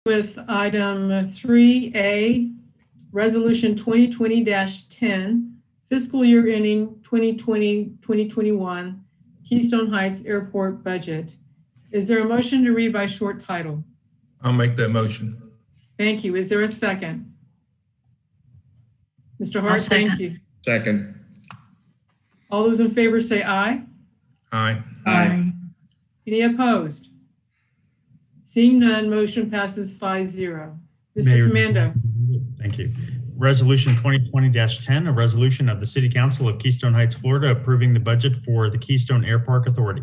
with item 3A, Resolution 2020-10, fiscal year ending 2020-2021, Keystone Heights Airport budget. Is there a motion to read by short title? I'll make that motion. Thank you. Is there a second? Mr. Hart, thank you. Second. All those in favor say aye. Aye. Aye. Any opposed? Seeing none, motion passes 5-0. Mr. Commando. Thank you. Resolution 2020-10, a resolution of the City Council of Keystone Heights, Florida, approving the budget for the Keystone Air Park Authority.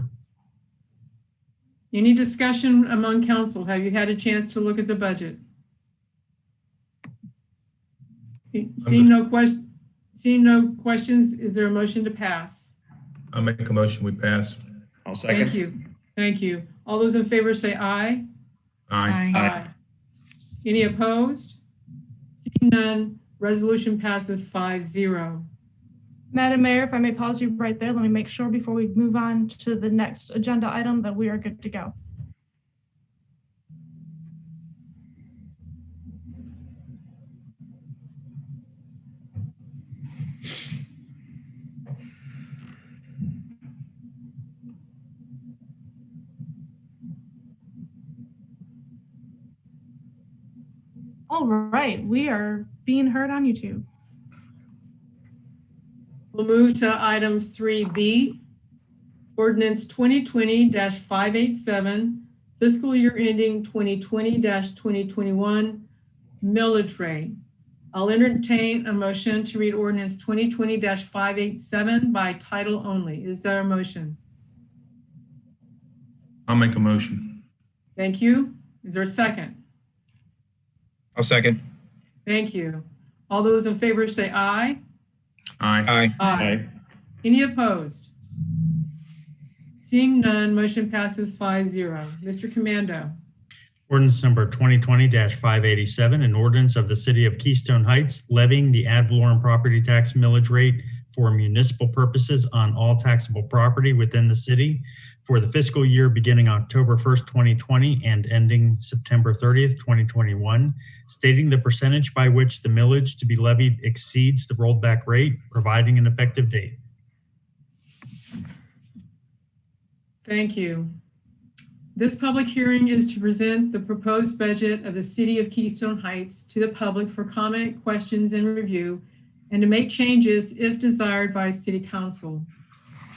Any discussion among council? Have you had a chance to look at the budget? Seeing no questions, is there a motion to pass? I'll make a motion we pass. I'll second. Thank you. Thank you. All those in favor say aye. Aye. Aye. Any opposed? Seeing none, resolution passes 5-0. Madam Mayor, if I may pause you right there, let me make sure before we move on to the next agenda item that we are good to go. All right, we are being heard on YouTube. We'll move to items 3B, Ordinance 2020-587, fiscal year ending 2020-2021, millage rate. I'll entertain a motion to read Ordinance 2020-587 by title only. Is there a motion? I'll make a motion. Thank you. Is there a second? I'll second. Thank you. All those in favor say aye. Aye. Aye. Any opposed? Seeing none, motion passes 5-0. Mr. Commando. Ordinance number 2020-587, an ordinance of the City of Keystone Heights levying the ad valorem property tax millage rate for municipal purposes on all taxable property within the city for the fiscal year beginning October 1st, 2020 and ending September 30th, 2021, stating the percentage by which the millage to be levied exceeds the rolled back rate, providing an effective date. Thank you. This public hearing is to present the proposed budget of the City of Keystone Heights to the public for comment, questions, and review, and to make changes if desired by City Council.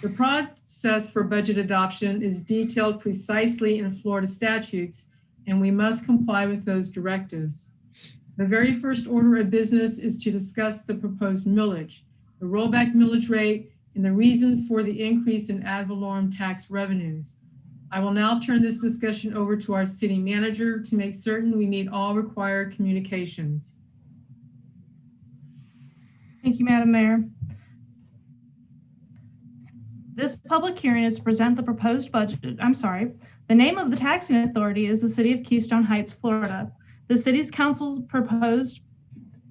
The process for budget adoption is detailed precisely in Florida statutes, and we must comply with those directives. The very first order of business is to discuss the proposed millage, the rollback millage rate, and the reasons for the increase in ad valorem tax revenues. I will now turn this discussion over to our city manager to make certain we meet all required communications. Thank you, Madam Mayor. This public hearing is to present the proposed budget. The name of the taxing authority is the City of Keystone Heights, Florida. The City's Council's proposed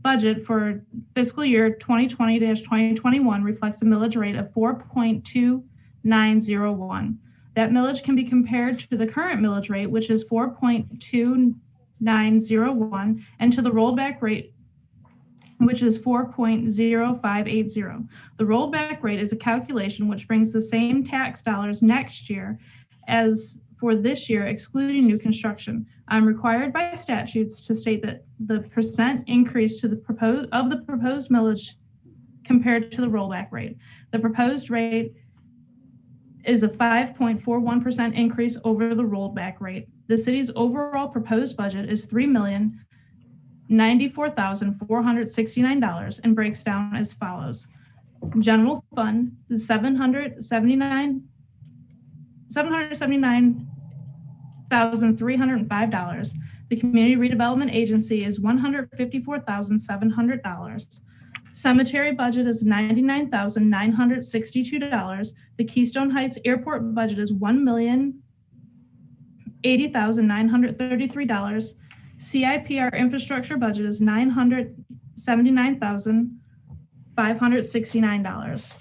budget for fiscal year 2020-2021 reflects a millage rate of 4.2901. That millage can be compared to the current millage rate, which is 4.2901, and to the rollback rate, which is 4.0580. The rollback rate is a calculation which brings the same tax dollars next year as for this year, excluding new construction. I'm required by statutes to state that the percent increase to the proposed millage compared to the rollback rate. The proposed rate is a 5.41% increase over the rollback rate. The city's overall proposed budget is $3,094,469 and breaks down as follows. General fund is $779,305. The Community Redevelopment Agency is $154,700. Cemetery budget is $99,962. The Keystone Heights Airport budget is $1,080,933. CIPR infrastructure budget is $979,569.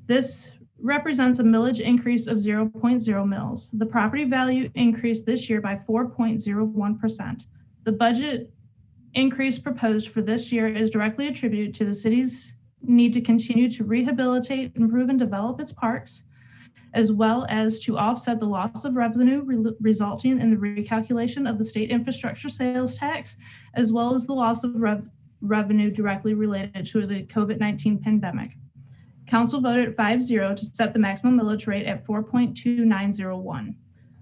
This represents a millage increase of 0.0 mils. The property value increased this year by 4.01%. The budget increase proposed for this year is directly attributed to the city's need to continue to rehabilitate, improve, and develop its parks, as well as to offset the loss of revenue resulting in the recalculation of the state infrastructure sales tax, as well as the loss of revenue directly related to the COVID-19 pandemic. Council voted 5-0 to set the maximum millage rate at 4.2901.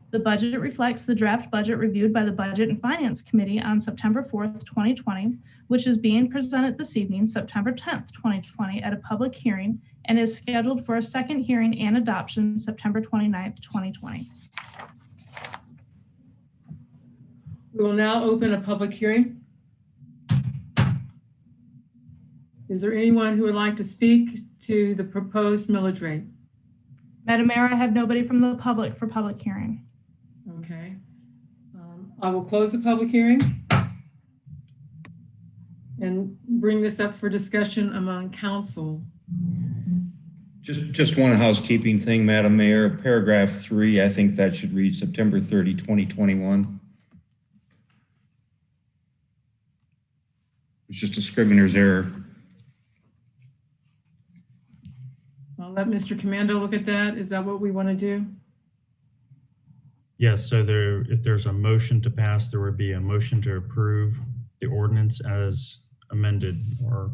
The budget reflects the draft budget reviewed by the Budget and Finance Committee on September 4th, 2020, which is being presented this evening, September 10th, 2020, at a public hearing and is scheduled for a second hearing and adoption September 29th, 2020. We will now open a public hearing. Is there anyone who would like to speak to the proposed millage rate? Madam Mayor, I have nobody from the public for public hearing. Okay. I will close the public hearing and bring this up for discussion among council. Just one housekeeping thing, Madam Mayor. Paragraph 3, I think that should read September 30, 2021. It's just a scrivener's error. I'll let Mr. Commando look at that. Is that what we want to do? Yes, so if there's a motion to pass, there would be a motion to approve the ordinance as amended, or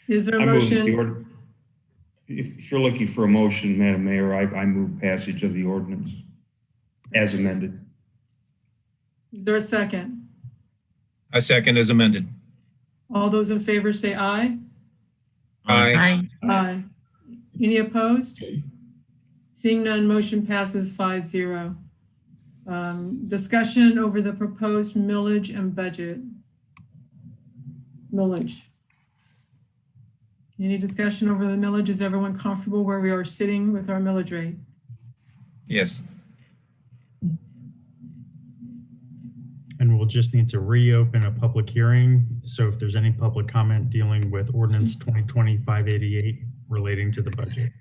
is there a I move motion? that if you're looking for a motion, Madam Mayor, I move passage of the ordinance as amended. Is there a second? I second as amended. All those in favor say aye. Aye. Aye. Any opposed? Seeing none, motion passes 5-0. Discussion over the proposed millage and budget. Millage. Any discussion over the millage? Is everyone comfortable where we are sitting with our millage rate? Yes. and we'll just need to reopen a public hearing. So if there's any public comment dealing with Ordinance 2020-588 relating to the budget.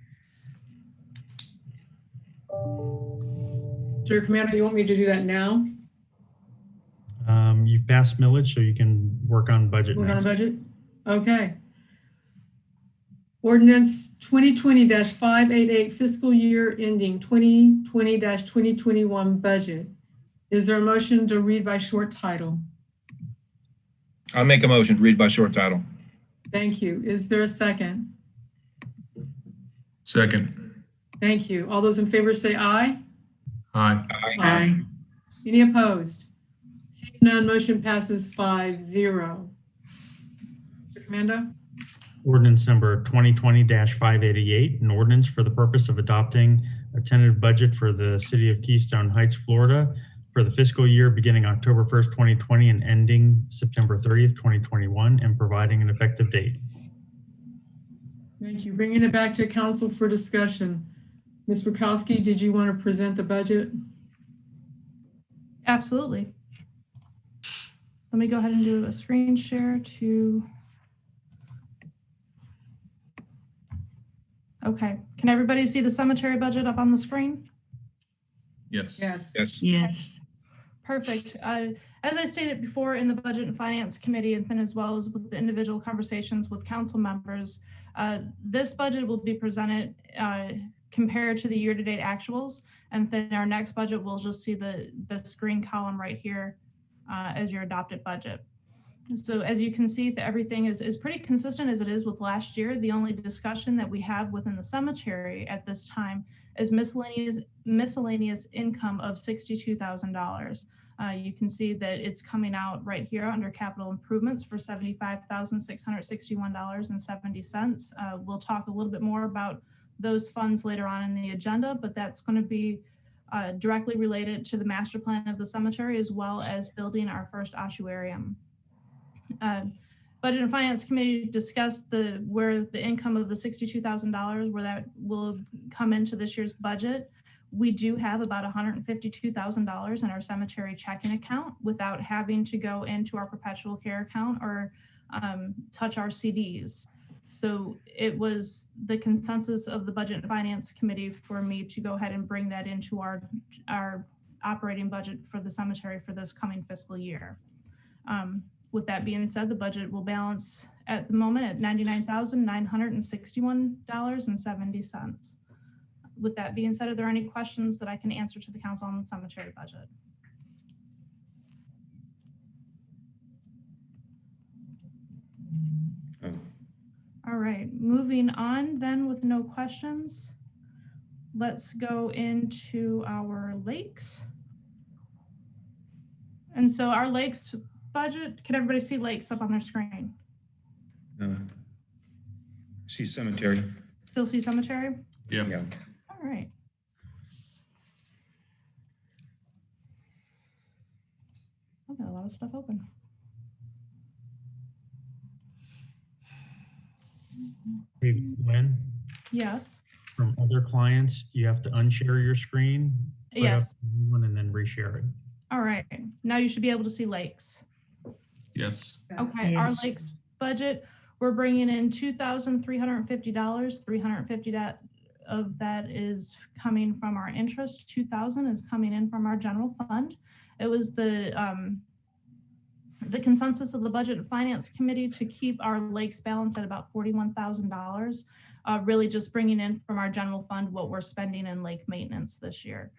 Sir Commander, you want me to do that now? You've passed millage, so you can work on budget Work on next. a budget? Okay. Ordinance 2020-588 fiscal year ending 2020-2021 budget. Is there a motion to read by short title? I'll make a motion to read by short title. Thank you. Is there a second? Second. Thank you. All those in favor say aye. Aye. Aye. Any opposed? Seeing none, motion passes 5-0. Mr. Commando? Ordinance number 2020-588, an ordinance for the purpose of adopting a tentative budget for the city of Keystone Heights, Florida for the fiscal year beginning October 1st, 2020 and ending September 30th, 2021, and providing an effective date. Thank you. Bringing it back to council for discussion. Ms. Mikowski, did you want to present the budget? Absolutely. Let me go ahead and do a screen share to. Okay, can everybody see the cemetery budget up on the screen? Yes. Yes. Yes. Yes. Perfect. As I stated before in the Budget and Finance Committee, and then as well as with the individual conversations with council members, this budget will be presented compared to the year-to-date actuals, and then our next budget will just see the screen column right here as your adopted budget. So as you can see, everything is pretty consistent as it is with last year. The only discussion that we have within the cemetery at this time is miscellaneous income of $62,000. You can see that it's coming out right here under capital improvements for $75,661.70. We'll talk a little bit more about those funds later on in the agenda, but that's going to be directly related to the master plan of the cemetery, as well as building our first ossuarium. Budget and Finance Committee discussed where the income of the $62,000, where that will come into this year's budget. We do have about $152,000 in our cemetery checking account without having to go into our perpetual care account or touch our CDs. So it was the consensus of the Budget and Finance Committee for me to go ahead and bring that into our operating budget for the cemetery for this coming fiscal year. With that being said, the budget will balance at the moment at $99,961.70. With that being said, are there any questions that I can answer to the council on the cemetery budget? Oh. All right, moving on then with no questions. Let's go into our lakes. And so our lakes budget, can everybody see lakes up on their screen? See cemetery. Still see cemetery? Yeah. Yeah. All right. I've got a lot of stuff open. When Yes, from other clients, you have to unshare your screen, put up yes. a new one, and then reshare it. All right, now you should be able to see lakes. Yes. Okay, our lakes budget, we're bringing in $2,350. 350 of that is coming from our interest. 2,000 is coming in from our general fund. It was the consensus of the Budget and Finance Committee to keep our lakes balance at about $41,000, really just bringing in from our general fund what we're spending in lake maintenance this year.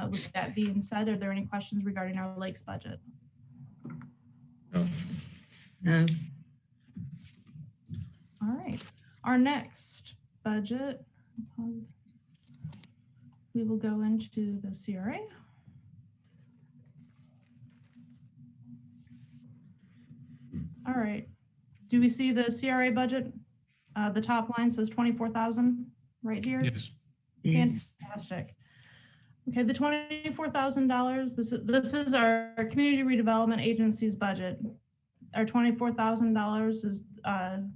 With that being said, are there any questions regarding our lakes budget? No. All right, our next budget, we will go into the CRA. All right, do we see the CRA budget? The top line says 24,000 right here. Yes. Yes. Fantastic. Okay, the $24,000, this is our Community Redevelopment Agency's budget. Our $24,000 is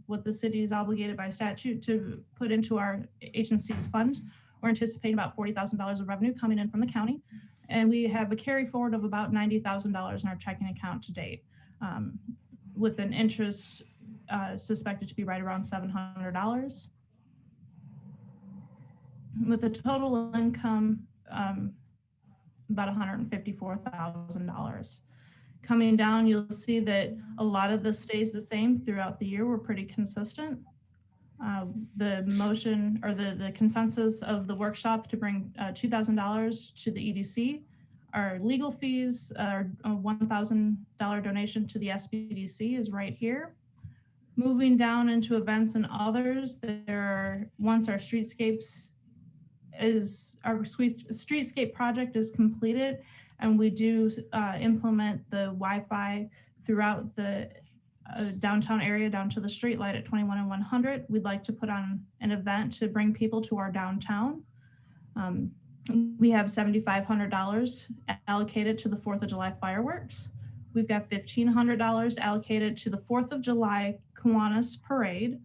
what the city is obligated by statute to put into our agency's fund. We're anticipating about $40,000 of revenue coming in from the county. And we have a carry forward of about $90,000 in our checking account to date, with an interest suspected to be right around $700. With a total income, about $154,000. Coming down, you'll see that a lot of this stays the same throughout the year. We're pretty consistent. The motion or the consensus of the workshop to bring $2,000 to the EDC. Our legal fees, our $1,000 donation to the SBDC is right here. Moving down into events and others, once our streetscape project is completed, and we do implement the Wi-Fi throughout the downtown area down to the street light at 21 and 100. We'd like to put on an event to bring people to our downtown. We have $7,500 allocated to the 4th of July fireworks. We've got $1,500 allocated to the 4th of July Kiwanis parade.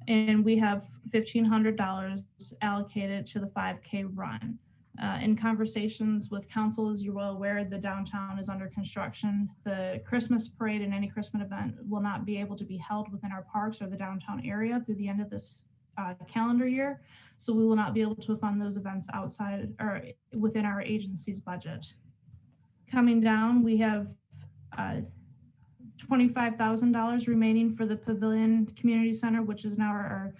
And we have $1,500 allocated to the 5K run. In conversations with council, as you're well aware, the downtown is under construction. The Christmas parade and any Christmas event will not be able to be held within our parks or the downtown area through the end of this calendar year. So we will not be able to fund those events outside or within our agency's budget. Coming down, we have $25,000 remaining for the Pavilion Community Center, which is now our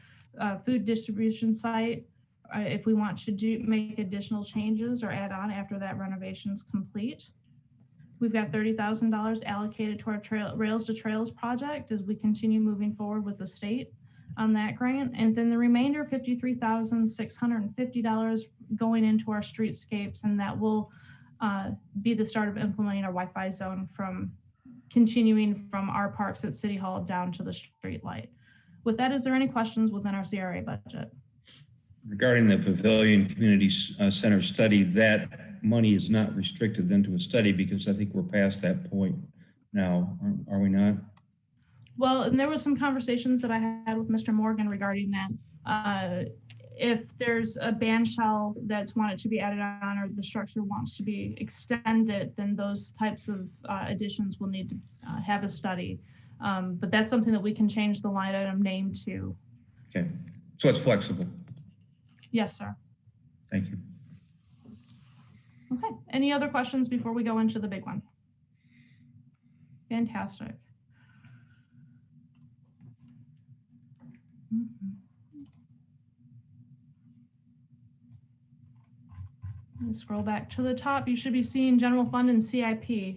food distribution site. If we want to make additional changes or add on after that renovation is complete. We've got $30,000 allocated to our Rails to Trails project as we continue moving forward with the state on that grant. And then the remainder, $53,650 going into our streetscapes, and that will be the start of implementing our Wi-Fi zone continuing from our parks at City Hall down to the street light. With that, is there any questions within our CRA budget? Regarding the Pavilion Community Center study, that money is not restricted then to a study because I think we're past that point now, are we not? Well, and there was some conversations that I had with Mr. Morgan regarding that. If there's a band shell that's wanted to be added on or the structure wants to be extended, then those types of additions will need to have a study. But that's something that we can change the line item name to Okay, so it's flexible. Yes, sir. Thank you. Okay, any other questions before we go into the big one? Fantastic. Let me scroll back to the top. You should be seeing general fund and CIP.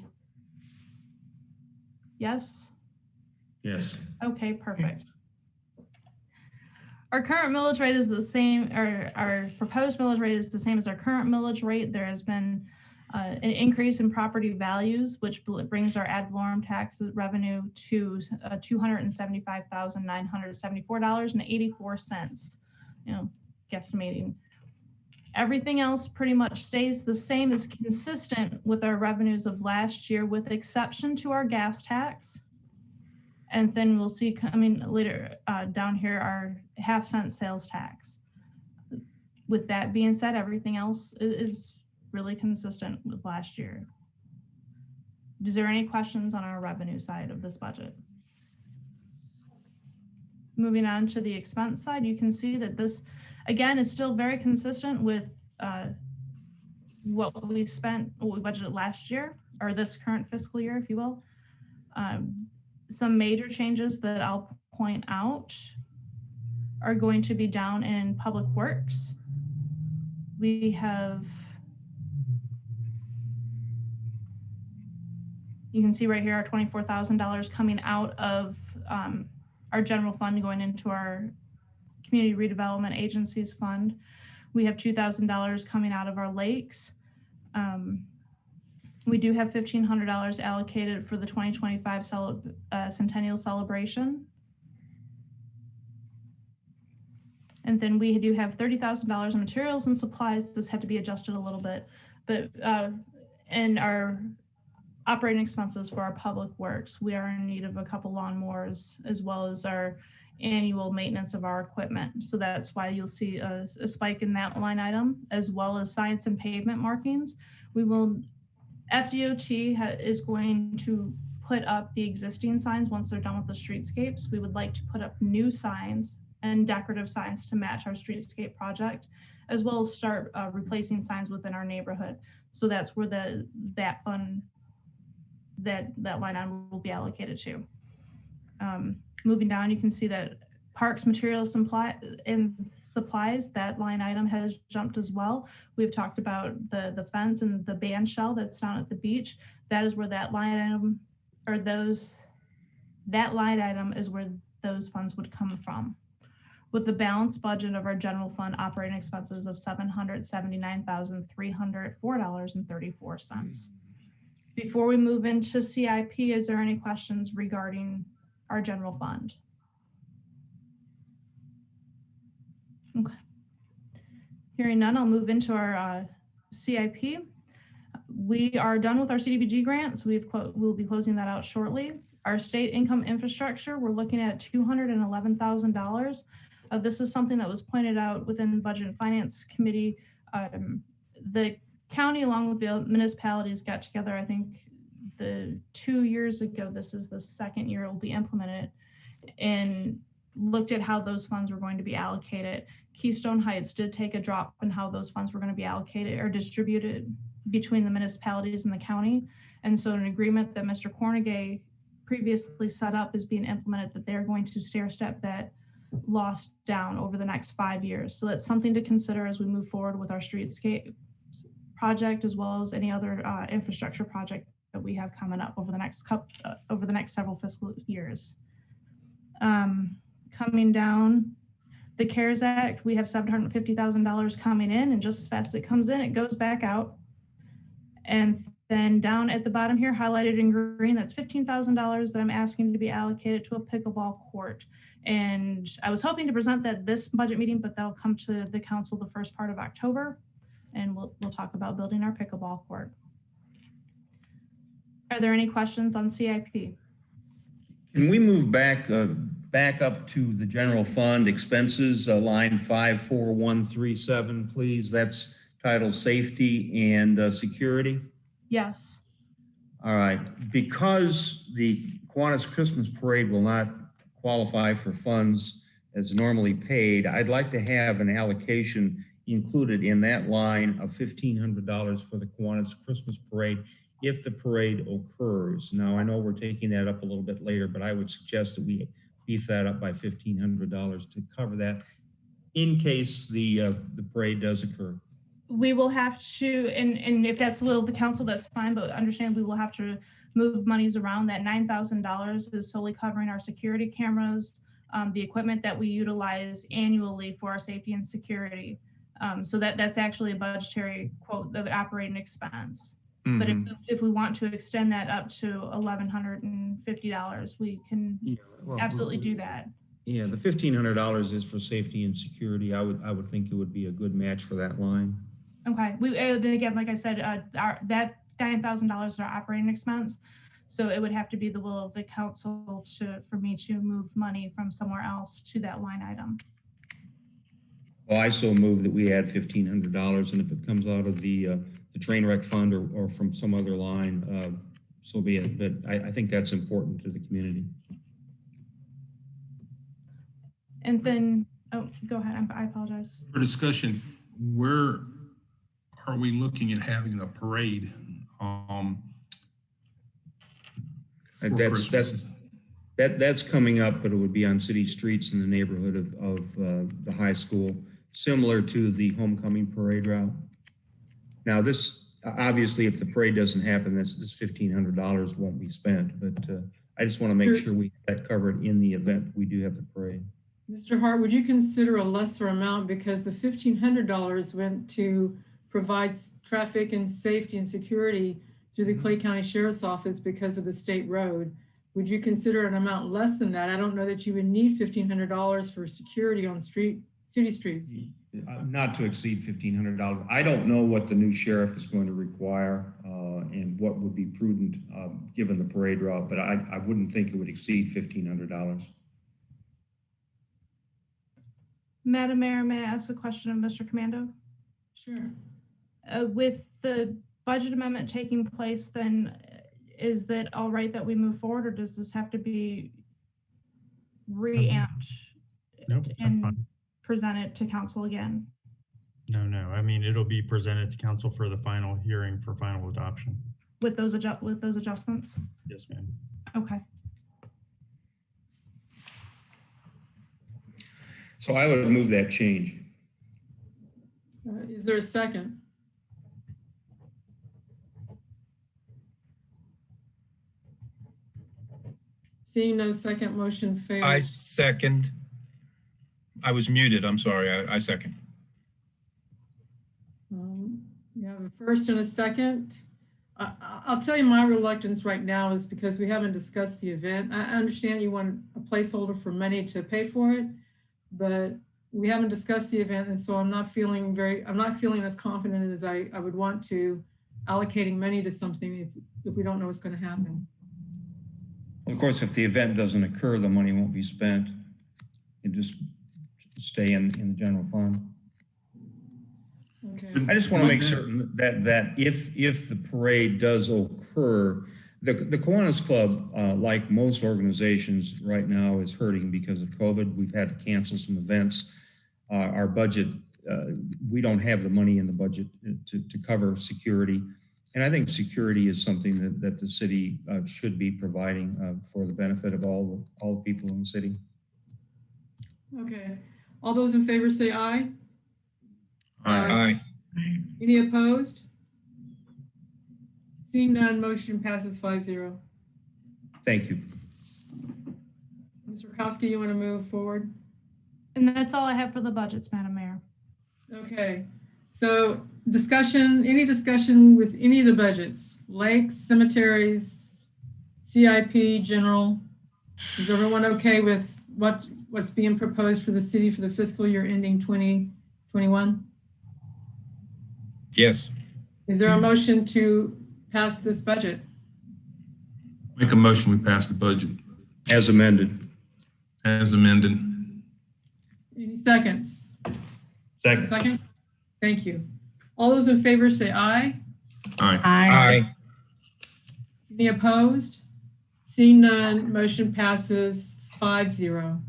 Yes? Yes. Okay, perfect. Yes. Our current millage rate is the same, or our proposed millage rate is the same as our current millage rate. There has been an increase in property values, which brings our ad valorem tax revenue to $275,974.84. Guesstimating. Everything else pretty much stays the same, is consistent with our revenues of last year, with exception to our gas tax. And then we'll see coming later down here our half-cent sales tax. With that being said, everything else is really consistent with last year. Is there any questions on our revenue side of this budget? Moving on to the expense side, you can see that this, again, is still very consistent with what we spent, what we budgeted last year, or this current fiscal year, if you will. Some major changes that I'll point out are going to be down in public works. We have, you can see right here, our $24,000 coming out of our general fund going into our community redevelopment agencies fund. We have $2,000 coming out of our lakes. We do have $1,500 allocated for the 2025 centennial celebration. And then we do have $30,000 in materials and supplies. This had to be adjusted a little bit, but and our operating expenses for our public works, we are in need of a couple lawnmowers, as well as our annual maintenance of our equipment. So that's why you'll see a spike in that line item, as well as science and pavement markings. FDOT is going to put up the existing signs once they're done with the streetscapes. We would like to put up new signs and decorative signs to match our streetscape project, as well as start replacing signs within our neighborhood. So that's where that line item will be allocated to. Moving down, you can see that parks, materials, and supplies, that line item has jumped as well. We've talked about the fence and the band shell that's down at the beach. That is where that line item, or that line item is where those funds would come from. With the balanced budget of our general fund operating expenses of $779,304.34. Before we move into CIP, is there any questions regarding our general fund? Okay. Hearing none, I'll move into our CIP. We are done with our CDBG grants. We'll be closing that out shortly. Our state income infrastructure, we're looking at $211,000. This is something that was pointed out within the Budget and Finance Committee. The county, along with the municipalities, got together, I think, 2 years ago. This is the second year it will be implemented, and looked at how those funds were going to be allocated. Keystone Heights did take a drop in how those funds were going to be allocated or distributed between the municipalities and the county. And so an agreement that Mr. Cornegay previously set up is being implemented, that they're going to stair step that loss down over the next 5 years. So that's something to consider as we move forward with our streetscape project, as well as any other infrastructure project that we have coming up over the next several fiscal years. Coming down, the CARES Act, we have $750,000 coming in, and just as fast as it comes in, it goes back out. And then down at the bottom here, highlighted in green, that's $15,000 that I'm asking to be allocated to a pickleball court. And I was hoping to present that this budget meeting, but that'll come to the council the first part of October, and we'll talk about building our pickleball court. Are there any questions on CIP? Can we move back up to the general fund expenses, line 54137, please? That's titled Safety and Security. Yes. All right. Because the Kiwanis Christmas Parade will not qualify for funds as normally paid. I'd like to have an allocation included in that line of $1,500 for the Kiwanis Christmas Parade if the parade occurs. Now, I know we're taking that up a little bit later, but I would suggest that we beef that up by $1,500 to cover that in case the parade does occur. We will have to, and if that's the will of the council, that's fine, but understand we will have to move monies around. That $9,000 is solely covering our security cameras, the equipment that we utilize annually for our safety and security. So that's actually a budgetary quote of operating expense. But if we want to extend that up to $1,150, we can absolutely do that. Yeah, the $1,500 is for safety and security. I would think it would be a good match for that line. Okay. Again, like I said, that $9,000 is our operating expense. So it would have to be the will of the council for me to move money from somewhere else to that line item. Well, I so move that we add $1,500, and if it comes out of the train wreck fund or from some other line, so be it. But I think that's important to the community. And then, oh, go ahead. I apologize. For discussion, where are we looking at having a parade? That's coming up, but it would be on city streets in the neighborhood of the high school, similar to the homecoming parade route. Now, this obviously, if the parade doesn't happen, this $1,500 won't be spent. But I just want to make sure we have that covered in the event we do have the parade. Mr. Hart, would you consider a lesser amount because the $1,500 went to provide traffic and safety and security through the Clay County Sheriff's Office because of the state road? Would you consider an amount less than that? I don't know that you would need $1,500 for security on city streets. Not to exceed $1,500. I don't know what the new sheriff is going to require and what would be prudent given the parade route, but I wouldn't think it would exceed $1,500. Madam Mayor, may I ask a question of Mr. Commando? Sure. With the budget amendment taking place, then is that all right that we move forward, or does this have to be re-amped Nope, and presented to council again? No. I mean, it'll be presented to council for the final hearing for final adoption. With those adjustments? Yes, ma'am. Okay. So I would move that change. Is there a second? Seeing no second, motion fails. I second. I was muted. I'm sorry. I second. We have a first and a second. I'll tell you my reluctance right now is because we haven't discussed the event. I understand you want a placeholder for money to pay for it, but we haven't discussed the event, and so I'm not feeling as confident as I would want to allocating money to something if we don't know what's going to happen. Of course, if the event doesn't occur, the money won't be spent. It just stay in the general fund. Okay. I just want to make certain that if the parade does occur, the Kiwanis Club, like most organizations right now, is hurting because of COVID. We've had to cancel some events. Our budget, we don't have the money in the budget to cover security. And I think security is something that the city should be providing for the benefit of all the people in the city. Okay. All those in favor say aye. Aye. Any opposed? Seeing none, motion passes 5-0. Thank you. Mr. Mikowski, you want to move forward? And that's all I have for the budgets, Madam Mayor. Okay. So any discussion with any of the budgets, lakes, cemeteries, CIP, general? Is everyone okay with what's being proposed for the city for the fiscal year ending 2021? Yes. Is there a motion to pass this budget? Make a motion, we pass the budget As amended. as amended. Any seconds? Second. Second? Thank you. All those in favor say aye. Aye. Aye. Any opposed? Seeing none, motion passes 5-0.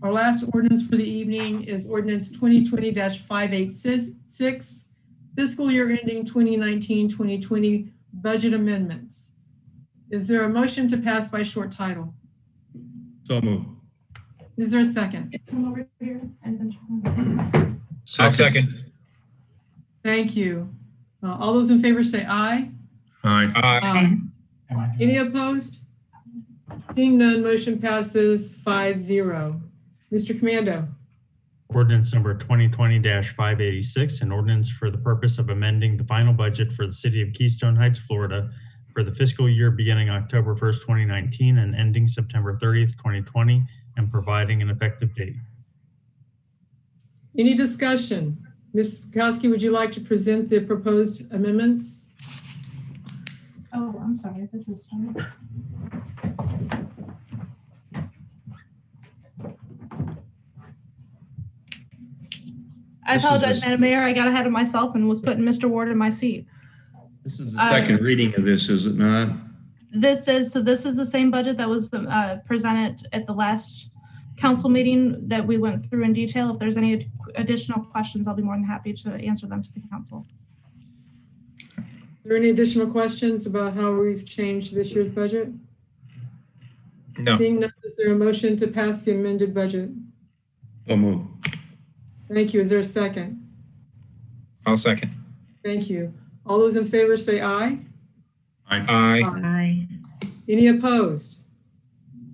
Our last ordinance for the evening is Ordinance 2020-586, fiscal year ending 2019-2020 budget amendments. Is there a motion to pass by short title? So moved. Is there a second? Come over here and then. I'll second. Thank you. All those in favor say aye. Aye. Aye. Any opposed? Seeing none, motion passes 5-0. Mr. Commando. Ordinance number 2020-586, an ordinance for the purpose of amending the final budget for the city of Keystone Heights, Florida for the fiscal year beginning October 1st, 2019 and ending September 30th, 2020, and providing an effective date. Any discussion? Ms. Mikowski, would you like to present the proposed amendments? Oh, I'm sorry. This is. I This is apologize, a- Madam Mayor. I got ahead of myself and was putting Mr. Ward in my seat. This is the second reading of this, is it not? This is the same budget that was presented at the last council meeting that we went through in detail. If there's any additional questions, I'll be more than happy to answer them to the council. Are there any additional questions about how we've changed this year's budget? No. Seeing none, is there a motion to pass the amended budget? So moved. Thank you. Is there a second? I'll second. Thank you. All those in favor say aye. Aye. Aye. Any opposed?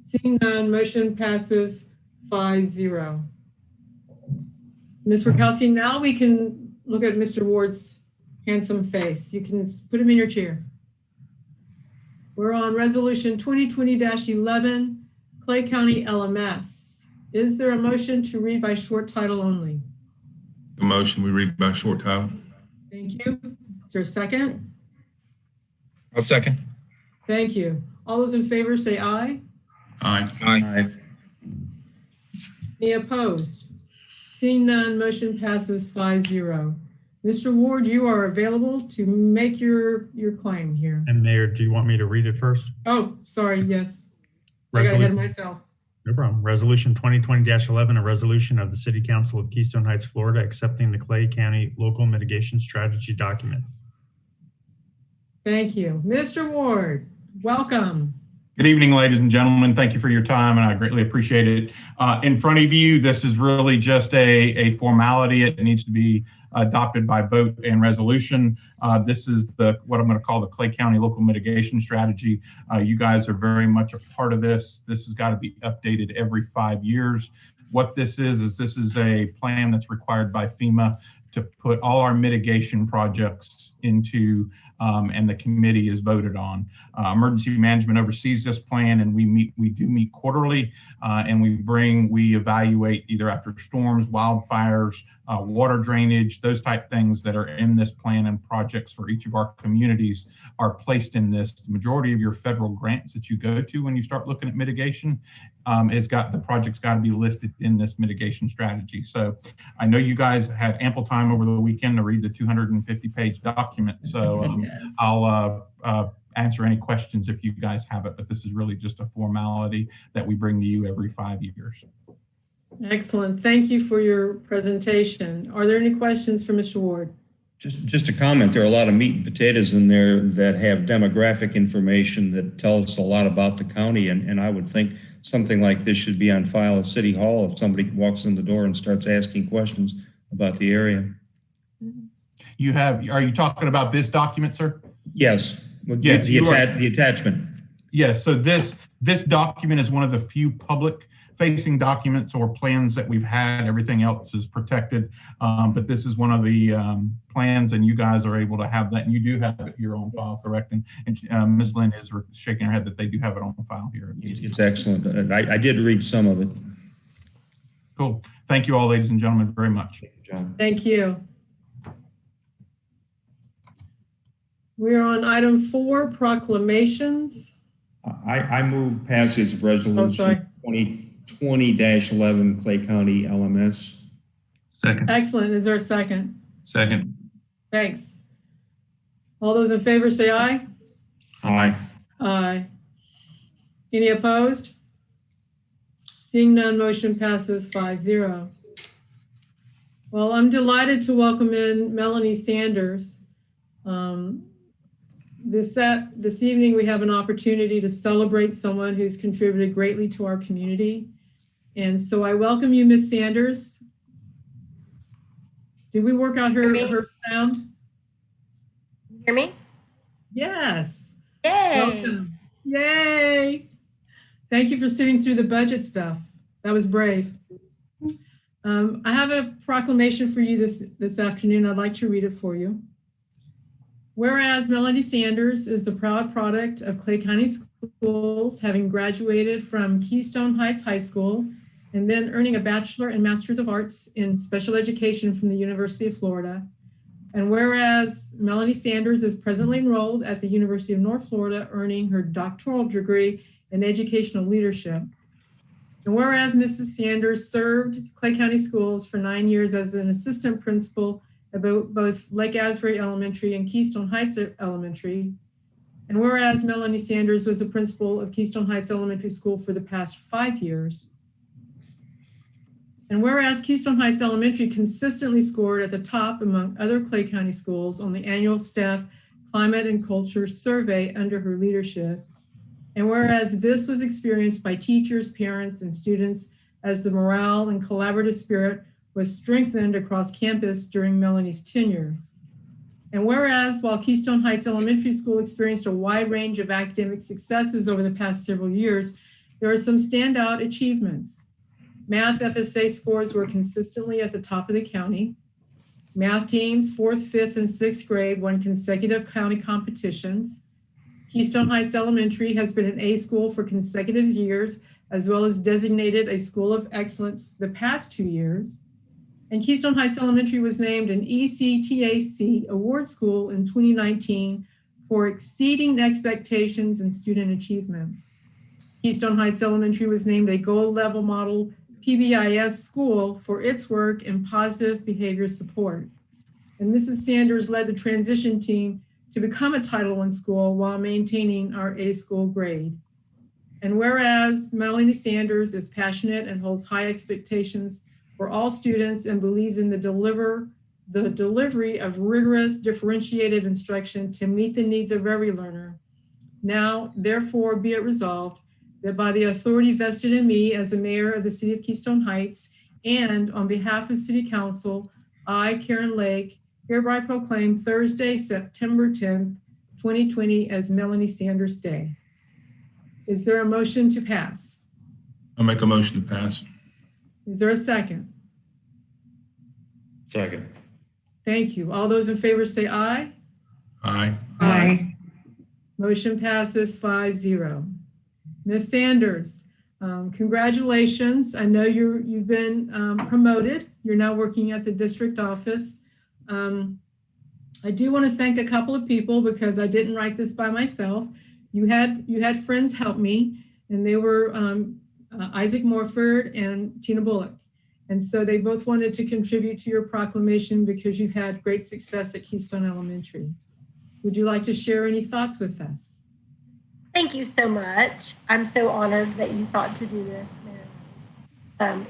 Seeing none, motion passes 5-0. Ms. Rakowski, now we can look at Mr. Ward's handsome face. You can put him in your chair. We're on resolution 2020-11, Clay County LMS. Is there a motion to read by short title only? The motion, we read by short title. Thank you. Is there a second? I'll second. Thank you. All those in favor say aye. Aye. Aye. Any opposed? Seeing none, motion passes 5-0. Mr. Ward, you are available to make your claim here. And Mayor, do you want me to read it first? Oh, sorry, yes. I got ahead of myself. No problem. Resolution 2020-11, a resolution of the City Council of Keystone Heights, Florida, accepting the Clay County Local Mitigation Strategy document. Thank you. Mr. Ward, welcome. Good evening, ladies and gentlemen. Thank you for your time, and I greatly appreciate it. In front of you, this is really just a formality. It needs to be adopted by vote and resolution. This is what I'm going to call the Clay County Local Mitigation Strategy. You guys are very much a part of this. This has got to be updated every 5 years. What this is this is a plan that's required by FEMA to put all our mitigation projects into, and the committee is voted on. Emergency management oversees this plan, and we do meet quarterly, and we evaluate either after storms, wildfires, water drainage, those type things that are in this plan, and projects for each of our communities are placed in this. The majority of your federal grants that you go to when you start looking at mitigation the project's got to be listed in this mitigation strategy. So I know you guys had ample time over the weekend to read the 250-page document. So Yes. I'll answer any questions if you guys have it, but this is really just a formality that we bring to you every 5 years. Excellent. Thank you for your presentation. Are there any questions for Mr. Ward? Just a comment, there are a lot of meat and potatoes in there that have demographic information that tell us a lot about the county, and I would think something like this should be on file at City Hall if somebody walks in the door and starts asking questions about the area. Are you talking about this document, sir? Yes, Yes, the attachment. Yes, so this document is one of the few public-facing documents or plans that we've had. Everything else is protected, but this is one of the plans, and you guys are able to have that, and you do have it here on file, correct? And Ms. Lynn is shaking her head that they do have it on file here. It's excellent. I did read some of it. Cool. Thank you all, ladies and gentlemen, very much. John. Thank you. We're on item 4, proclamations. I move passage of Oh, sorry. resolution 2020-11 Clay County LMS. Second. Excellent. Is there a second? Second. Thanks. All those in favor say aye. Aye. Aye. Any opposed? Seeing none, motion passes 5-0. Well, I'm delighted to welcome in Melanie Sanders. This evening, we have an opportunity to celebrate someone who's contributed greatly to our community. And so I welcome you, Ms. Sanders. Did we work out her sound? You hear me? Yes. Yay. Welcome. Yay. Thank you for sitting through the budget stuff. That was brave. I have a proclamation for you this afternoon. I'd like to read it for you. Whereas Melanie Sanders is the proud product of Clay County Schools, having graduated from Keystone Heights High School and then earning a Bachelor and Master's of Arts in Special Education from the University of Florida. And whereas Melanie Sanders is presently enrolled at the University of North Florida, earning her doctoral degree in educational leadership. And whereas Mrs. Sanders served Clay County Schools for 9 years as an assistant principal at both Lake Asbury Elementary and Keystone Heights Elementary. And whereas Melanie Sanders was the principal of Keystone Heights Elementary School for the past 5 years. And whereas Keystone Heights Elementary consistently scored at the top among other Clay County schools on the annual staff climate and culture survey under her leadership. And whereas this was experienced by teachers, parents, and students as the morale and collaborative spirit was strengthened across campus during Melanie's tenure. And whereas while Keystone Heights Elementary School experienced a wide range of academic successes over the past several years, there are some standout achievements. Math FSA scores were consistently at the top of the county. Math teams, 4th, 5th, and 6th grade won consecutive county competitions. Keystone Heights Elementary has been an A school for consecutive years, as well as designated a school of excellence the past 2 years. And Keystone Heights Elementary was named an ECTAC award school in 2019 for exceeding expectations in student achievement. Keystone Heights Elementary was named a gold level model PBIS school for its work in positive behavior support. And Mrs. Sanders led the transition team to become a Title I school while maintaining our A school grade. And whereas Melanie Sanders is passionate and holds high expectations for all students and believes in the delivery of rigorous differentiated instruction to meet the needs of every learner, now therefore be it resolved that by the authority vested in me as the mayor of the city of Keystone Heights and on behalf of City Council, I, Karen Lake, hereby proclaim Thursday, September 10th, 2020 as Melanie Sanders Day. Is there a motion to pass? I'll make a motion to pass. Is there a second? Second. Thank you. All those in favor say aye. Aye. Aye. Motion passes 5-0. Ms. Sanders, congratulations. I know you've been promoted. You're now working at the district office. I do want to thank a couple of people because I didn't write this by myself. You had friends help me, and they were Isaac Morford and Tina Bullock. And so they both wanted to contribute to your proclamation because you've had great success at Keystone Elementary. Would you like to share any thoughts with us? Thank you so much. I'm so honored that you thought to do this.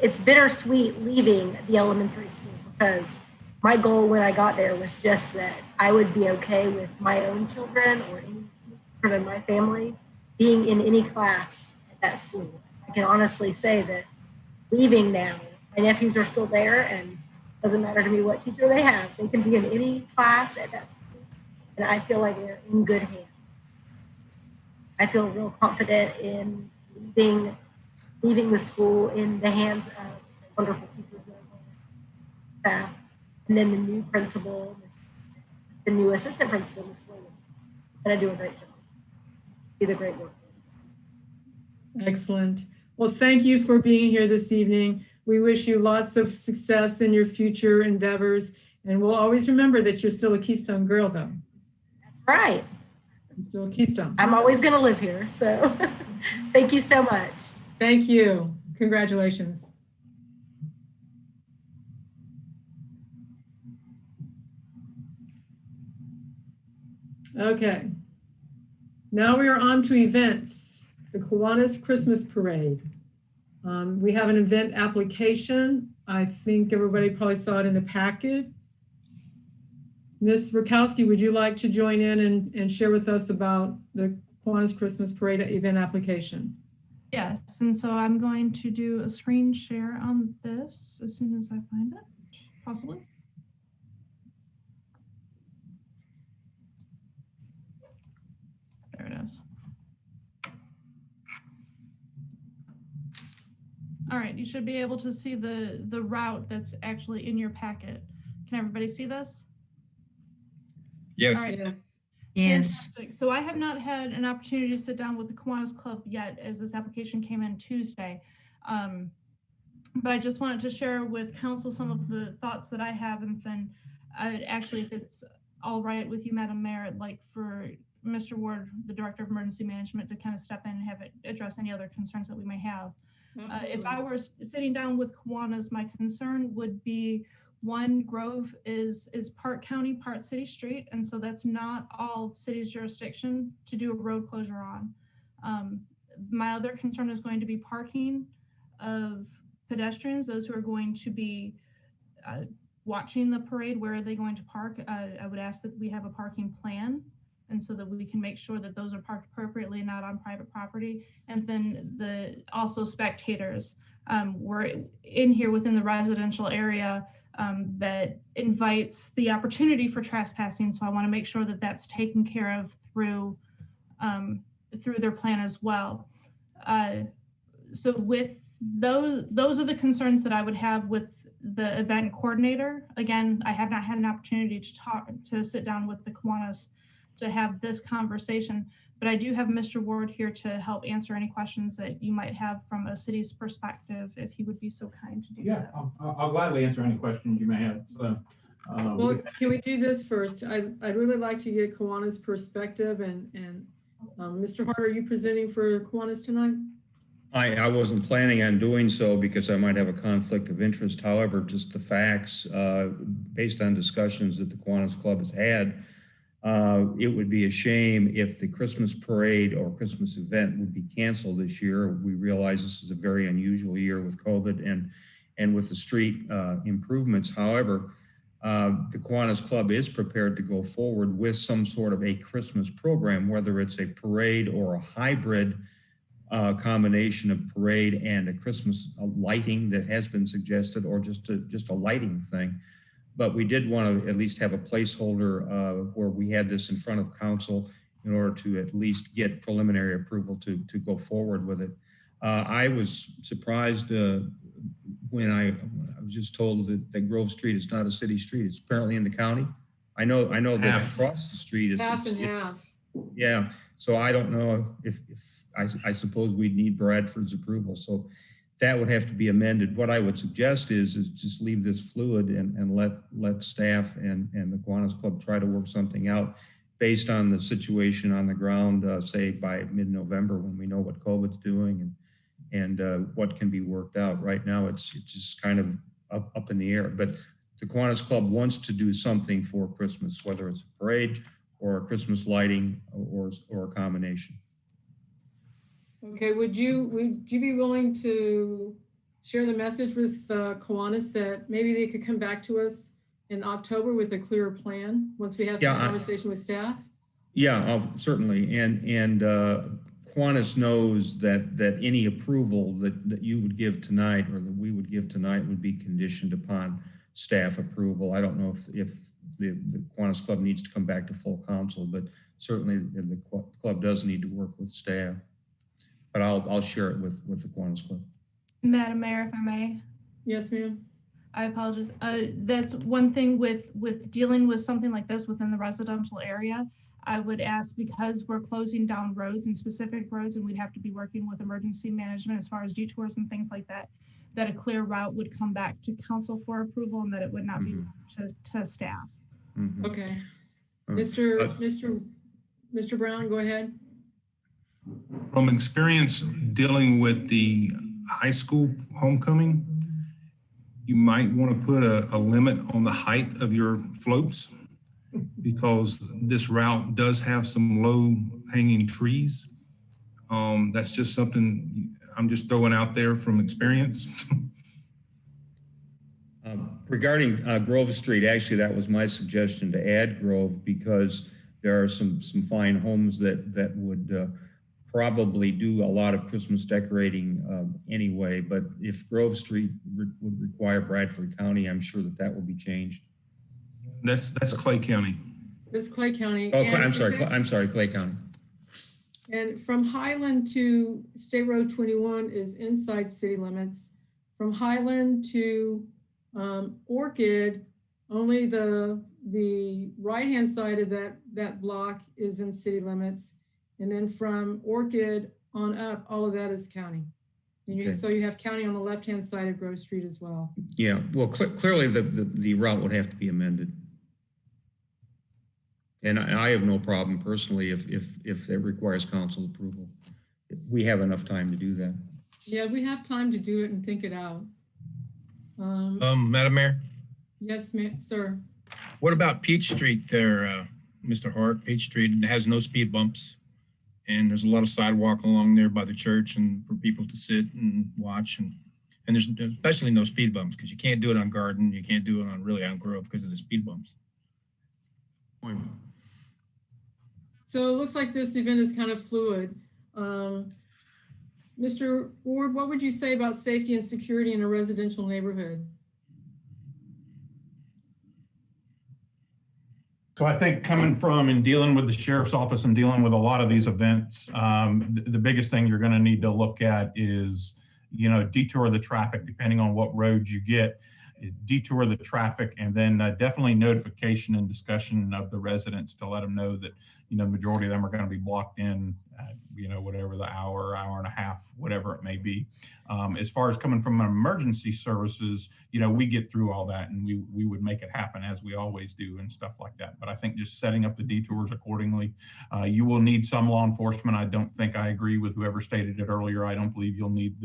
It's bittersweet leaving the elementary school because my goal when I got there was just that I would be okay with my own children or any children in my family being in any class at that school. I can honestly say that leaving now, my nephews are still there and it doesn't matter to me what teacher they have. They can be in any class at that school and I feel like they're in good hands. I feel real confident in leaving the school in the hands of wonderful teachers and staff, and then the new principal, the new assistant principal, Ms. Williams. And I do a great job. Do the great work. Excellent. Well, thank you for being here this evening. We wish you lots of success in your future endeavors, and we'll always remember that you're still a Keystone girl, though. That's right. You're still a Keystone. I'm always going to live here, so thank you so much. Thank you. Congratulations. Okay. Now we are on to events. The Kiwanis Christmas Parade. We have an event application. I think everybody probably saw it in the packet. Ms. Mikowski, would you like to join in and share with us about the Kiwanis Christmas Parade event application? Yes, and so I'm going to do a screen share on this as soon as I find it, possibly. There it is. All right, you should be able to see the route that's actually in your packet. Can everybody see this? Yes. All right. Yes. Yes. Fantastic. So I have not had an opportunity to sit down with the Kiwanis Club yet, as this application came in Tuesday. But I just wanted to share with council some of the thoughts that I have, and then actually, if it's all right with you, Madam Mayor, I'd like for Mr. Ward, the Director of Emergency Management, to kind of step in and have it address any other concerns that we may have. If I were sitting down with Kiwanis, my concern would be, one, Grove is part county, part city street, and so that's not all city's jurisdiction to do a road closure on. My other concern is going to be parking of pedestrians, those who are going to be watching the parade. Where are they going to park? I would ask that we have a parking plan, and so that we can make sure that those are parked appropriately, not on private property. And then also spectators. We're in here within the residential area that invites the opportunity for trespassing. So I want to make sure that that's taken care of through their plan as well. So with those are the concerns that I would have with the event coordinator. Again, I have not had an opportunity to sit down with the Kiwanis to have this conversation, but I do have Mr. Ward here to help answer any questions that you might have from a city's perspective, if he would be so kind to do so. I'll gladly answer any questions you may have. So, Well, can we do this first? I'd really like to get Kiwanis' perspective, and Mr. Hart, are you presenting for Kiwanis tonight? I wasn't planning on doing so because I might have a conflict of interest. However, just the facts, based on discussions that the Kiwanis Club has had, it would be a shame if the Christmas parade or Christmas event would be canceled this year. We realize this is a very unusual year with COVID and with the street improvements. However, the Kiwanis Club is prepared to go forward with some sort of a Christmas program, whether it's a parade or a hybrid combination of parade and a Christmas lighting that has been suggested, or just a lighting thing. But we did want to at least have a placeholder where we had this in front of council in order to at least get preliminary approval to go forward with it. I was surprised when I was just told that Grove Street is not a city street. It's apparently in the county. I know that across the street is half and half. Yeah, so I don't know if I suppose we'd need Bradford's approval. So that would have to be amended. What I would suggest is just leave this fluid and let staff and the Kiwanis Club try to work something out based on the situation on the ground, say by mid-November, when we know what COVID's doing and what can be worked out. Right now, it's just kind of up in the air. But the Kiwanis Club wants to do something for Christmas, whether it's a parade or a Christmas lighting or a combination. Okay, would you be willing to share the message with Kiwanis that maybe they could come back to us in October with a clearer plan once we have some conversation with staff? Yeah, certainly. And Kiwanis knows that any approval that you would give tonight or that we would give tonight would be conditioned upon staff approval. I don't know if the Kiwanis Club needs to come back to full council, but certainly the club does need to work with staff. But I'll share it with the Kiwanis Club. Madam Mayor, if I may. Yes, ma'am. I apologize. That's one thing with dealing with something like this within the residential area. I would ask, because we're closing down roads and specific roads, and we'd have to be working with emergency management as far as detours and things like that, that a clear route would come back to council for approval and that it would not be to staff. Mm-hmm. Okay. Mr. Brown, go ahead. From experience dealing with the high school homecoming, you might want to put a limit on the height of your floats, because this route does have some low hanging trees. That's just something I'm just throwing out there from experience. Regarding Grove Street, actually, that was my suggestion to add Grove because there are some fine homes that would probably do a lot of Christmas decorating anyway. But if Grove Street would require Bradford County, I'm sure that will be changed. That's Clay County. That's Clay County. Oh, I'm sorry, Clay County. And from Highland to State Road 21 is inside city limits. From Highland to Orchid, only the right-hand side of that block is in city limits. And then from Orchid on up, all of that is county. And so you have county on the left-hand side of Grove Street as well. Yeah, well, clearly the route would have to be amended. And I have no problem personally if it requires council approval. We have enough time to do that. Yeah, we have time to do it and think it out. Madam Mayor? Yes, sir. What about Peach Street there, Mr. Hart? Peach Street has no speed bumps. And there's a lot of sidewalk along there by the church and for people to sit and watch. And there's especially no speed bumps because you can't do it on Garden. You can't do it on Grove because of the speed bumps. So it looks like this event is kind of fluid. Mr. Ward, what would you say about safety and security in a residential neighborhood? So I think coming from and dealing with the sheriff's office and dealing with a lot of these events, the biggest thing you're going to need to look at is, detour the traffic, depending on what roads you get, detour the traffic, and then definitely notification and discussion of the residents to let them know that, the majority of them are going to be blocked in, whatever the hour and a half, whatever it may be. As far as coming from emergency services, we get through all that and we would make it happen as we always do and stuff like that. But I think just setting up the detours accordingly, you will need some law enforcement. I don't think I agree with whoever stated it earlier. I don't believe you'll need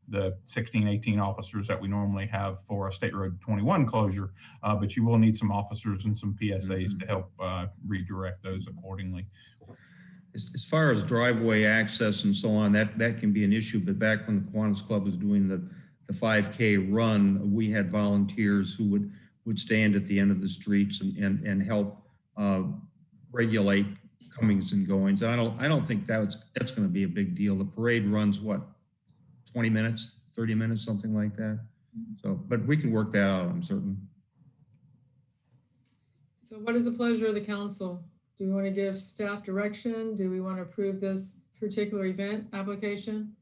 the 16, 18 officers that we normally have for a State Road 21 closure, but you will need some officers and some PSAs to help redirect those accordingly. As far as driveway access and so on, that can be an issue, but back when the Kiwanis Club was doing the 5K run, we had volunteers who would stand at the end of the streets and help regulate comings and goings. I don't think that's going to be a big deal. The parade runs, what, 20 minutes, 30 minutes, something like that. So, but we can work that out, I'm certain. So what is the pleasure of the council? Do we want to give staff direction? Do we want to approve this particular event application?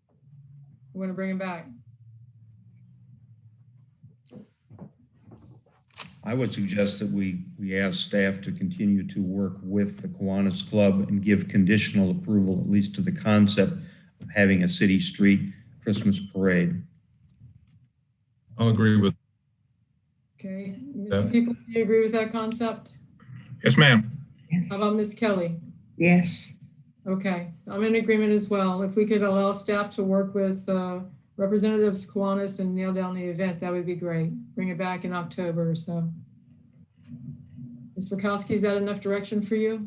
We want to bring it back. I would suggest that we ask staff to continue to work with the Kiwanis Club and give conditional approval, at least to the concept of having a city street Christmas parade. I'll agree with. Okay, Mr. People, do you agree with that concept? Yes, ma'am. Yes. How about Ms. Kelly? Yes. Okay, so I'm in agreement as well. If we could allow staff to work with representatives Kiwanis and nail down the event, that would be great. Bring it back in October or so. Ms. Mikowski, is that enough direction for you?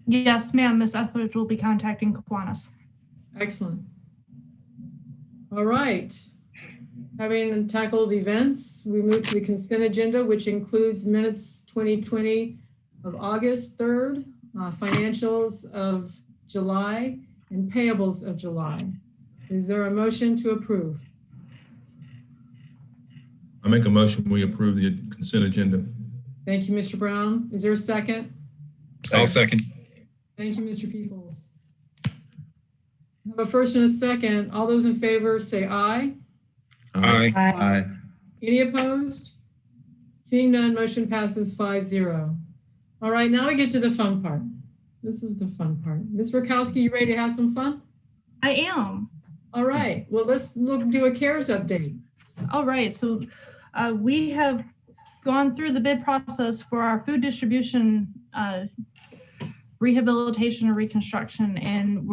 Yes, ma'am. Ms. Etheridge will be contacting Kiwanis. Excellent. All right. Having tackled events, we move to the consent agenda, which includes minutes 2020 of August 3rd, financials of July, and payables of July. Is there a motion to approve? I make a motion, we approve the consent agenda. Thank you, Mr. Brown. Is there a second? I'll second. Thank you, Mr. Peoples. I have a first and a second. All those in favor say aye. Aye. Aye. Any opposed? Seeing none, motion passes 5-0. All right, now we get to the fun part. This is the fun part. Ms. Mikowski, you ready to have some fun? I am. All right, well, let's do a CARES update. All right, so we have gone through the bid process for our food distribution rehabilitation and reconstruction, and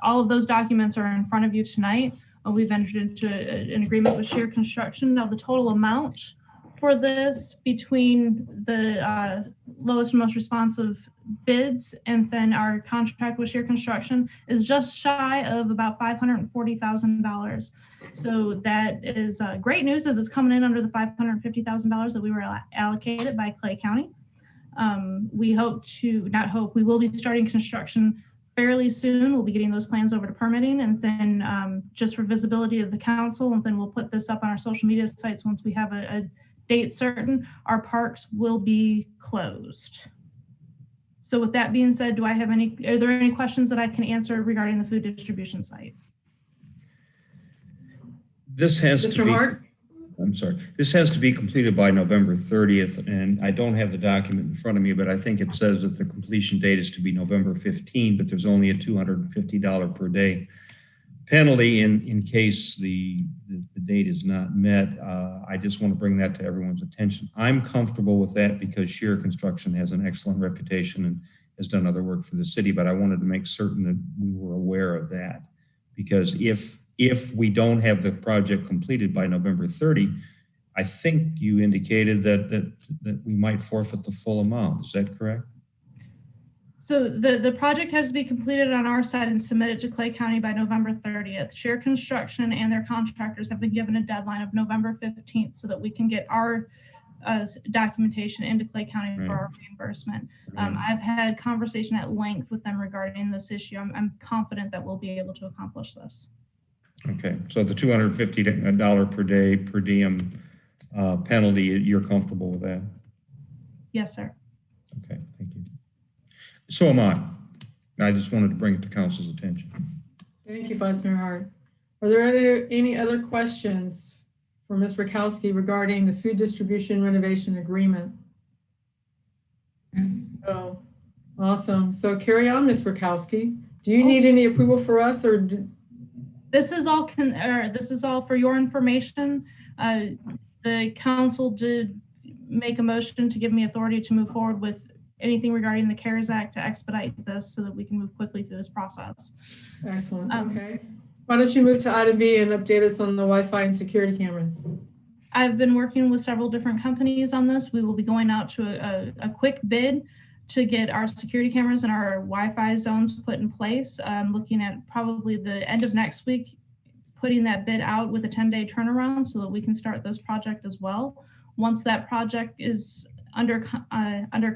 all of those documents are in front of you tonight. We've entered into an agreement with Shared Construction. Now the total amount for this between the lowest and most responsive bids and then our contract with Sheer Construction is just shy of about $540,000. So that is great news, as it's coming in under the $550,000 that we were allocated by Clay County. We will be starting construction fairly soon. We'll be getting those plans over to permitting, and then just for visibility of the council, and then we'll put this up on our social media sites once we have a date certain. Our parks will be closed. So with that being said, are there any questions that I can answer regarding the food distribution site? This has Mr. to be, Hart? I'm sorry, this has to be completed by November 30th, and I don't have the document in front of me, but I think it says that the completion date is to be November 15, but there's only a $250 per day penalty in case the date is not met. I just want to bring that to everyone's attention. I'm comfortable with that because Sheer Construction has an excellent reputation and has done other work for the city, but I wanted to make certain that we were aware of that, because if we don't have the project completed by November 30, I think you indicated that we might forfeit the full amount. Is that correct? So the project has to be completed on our side and submitted to Clay County by November 30th. Sheer Construction and their contractors have been given a deadline of November 15th so that we can get our documentation into Clay County for our reimbursement. I've had conversation at length with them regarding this issue. I'm confident that we'll be able to accomplish this. Okay, so the $250 per day per diem penalty, you're comfortable with that? Yes, sir. Okay, thank you. So am I. I just wanted to bring it to council's attention. Thank you, Vice Mayor Hart. Are there any other questions for Ms. Mikowski regarding the food distribution renovation agreement? Oh, awesome. So carry on, Ms. Mikowski. Do you need any approval for us, or? This is all for your information. The council did make a motion to give me authority to move forward with anything regarding the CARES Act to expedite this so that we can move quickly through this process. Excellent. Okay. Why don't you move to item B and update us on the Wi-Fi and security cameras? I've been working with several different companies on this. We will be going out to a quick bid to get our security cameras and our Wi-Fi zones put in place. I'm looking at probably the end of next week, putting that bid out with a 10-day turnaround so that we can start this project as well. Once that project is under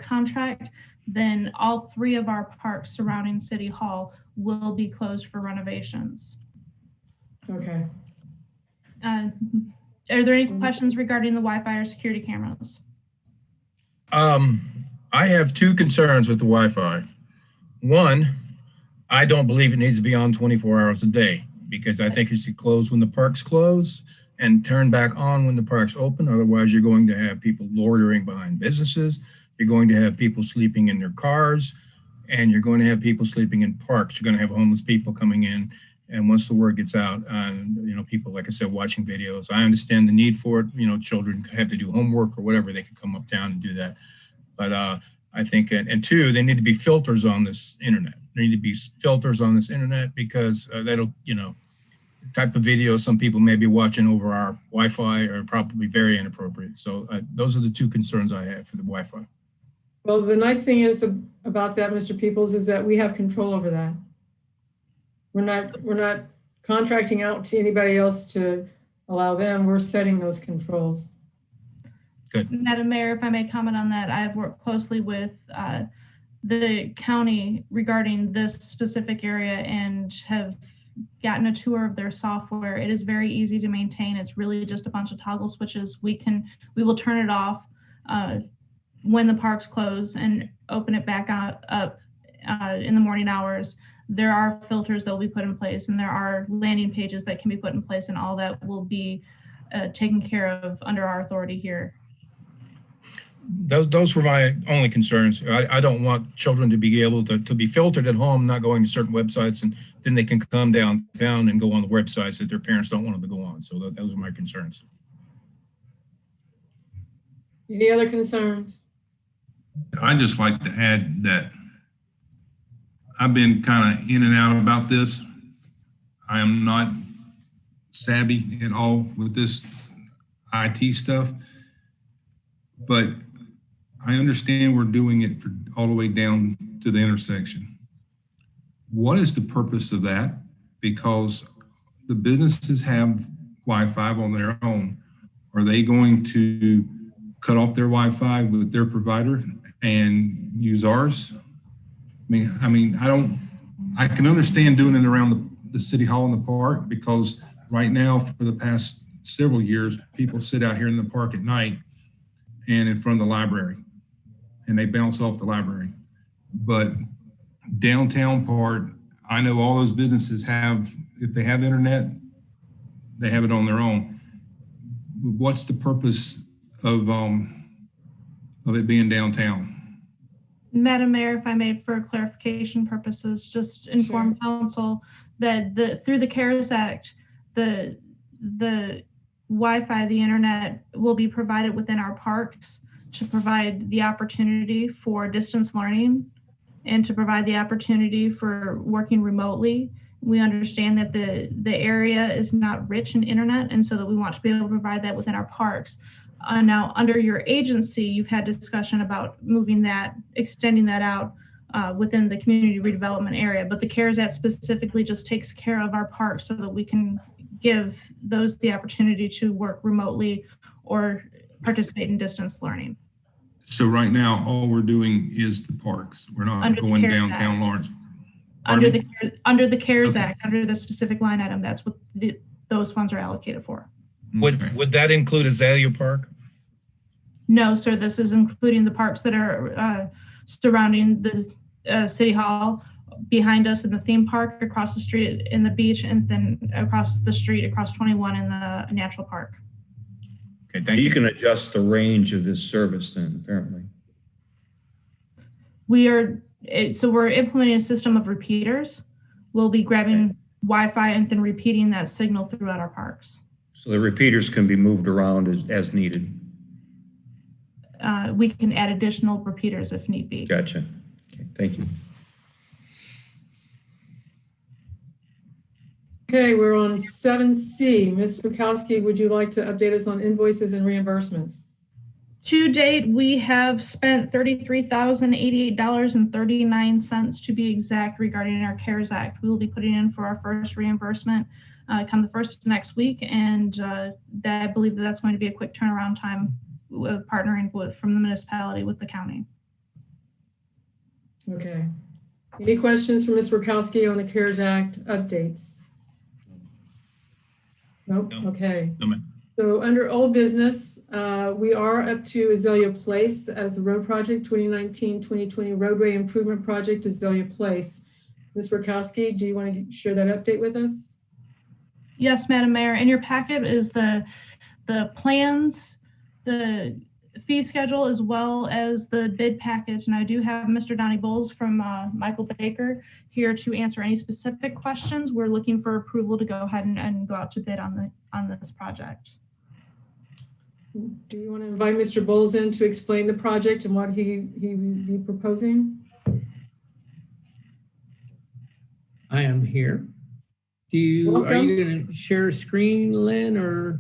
contract, then all 3 of our parks surrounding City Hall will be closed for renovations. Okay. Are there any questions regarding the Wi-Fi or security cameras? I have 2 concerns with the Wi-Fi. One, I don't believe it needs to be on 24 hours a day, because I think it should close when the parks close and turn back on when the parks open. Otherwise, you're going to have people loitering behind businesses. You're going to have people sleeping in their cars, and you're going to have people sleeping in parks. You're going to have homeless people coming in. And once the word gets out, people, like I said, watching videos. I understand the need for it. Children have to do homework or whatever. They can come uptown and do that. But I think, and 2, they need to be filters on this internet. There need to be filters on this internet, because that'll, type of video some people may be watching over our Wi-Fi are probably very inappropriate. So those are the 2 concerns I have for the Wi-Fi. Well, the nice thing is about that, Mr. Peoples, is that we have control over that. We're not contracting out to anybody else to allow them. We're setting those controls. Good. Madam Mayor, if I may comment on that, I've worked closely with the county regarding this specific area and have gotten a tour of their software. It is very easy to maintain. It's really just a bunch of toggle switches. We will turn it off when the parks close and open it back up in the morning hours. There are filters that will be put in place, and there are landing pages that can be put in place, and all that will be taken care of under our authority here. Those were my only concerns. I don't want children to be able to be filtered at home, not going to certain websites, and then they can come downtown and go on the websites that their parents don't want them to go on. So those are my concerns. Any other concerns? I'd just like to add that I've been kind of in and out about this. I am not savvy at all with this IT stuff. but I understand we're doing it for all the way down to the intersection. What is the purpose of that? Because the businesses have Wi-Fi on their own. Are they going to cut off their Wi-Fi with their provider and use ours? I can understand doing it around the city hall and the park, because right now for the past several years, people sit out here in the park at night and in front of the library, and they bounce off the library. But downtown part, I know all those businesses have, if they have internet, they have it on their own. What's the purpose of it being downtown? Madam Mayor, if I may, for clarification purposes, just inform council that through the CARES Act, the Wi-Fi, the internet, will be provided within our parks to provide the opportunity for distance learning and to provide the opportunity for working remotely. We understand that the area is not rich in internet, and so that we want to be able to provide that within our parks. Now, under your agency, you've had discussion about moving that, extending that out within the community redevelopment area, but the CARES Act specifically just takes care of our parks so that we can give those the opportunity to work remotely or participate in distance learning. So right now, all we're doing is the parks. We're not going downtown Lawrence. Under the CARES Act, under the specific line item, that's what those funds are allocated for. Would that include Azalea Park? No, sir, this is including the parks that are surrounding the city hall, behind us in the theme park, across the street in the beach, and then across the street, across 21 in the natural park. Okay, thank you. You can adjust the range of this service then, apparently. We're implementing a system of repeaters. We'll be grabbing Wi-Fi and then repeating that signal throughout our parks. So the repeaters can be moved around as needed. We can add additional repeaters if need be. Gotcha. Okay, thank you. Okay, we're on 7C. Ms. Mikowski, would you like to update us on invoices and reimbursements? To date, we have spent $33,088.39 to be exact regarding our CARES Act. We will be putting in for our first reimbursement come the first next week, and I believe that's going to be a quick turnaround time partnering from the municipality with the county. Okay. Any questions for Ms. Mikowski on the CARES Act updates? Nope. No. Okay. No, ma'am. So under old business, we are up to Azalea Place as a road project, 2019-2020 roadway improvement project, Azalea Place. Ms. Mikowski, do you want to share that update with us? Yes, Madam Mayor. In your packet is the plans, the fee schedule, as well as the bid package. And I do have Mr. Donnie Bowles from Michael Baker here to answer any specific questions. We're looking for approval to go ahead and go out to bid on this project. Do you want to invite Mr. Bowles in to explain the project and what he would be proposing? I am here. Are you Welcome. going to share a screen, Lynn, or?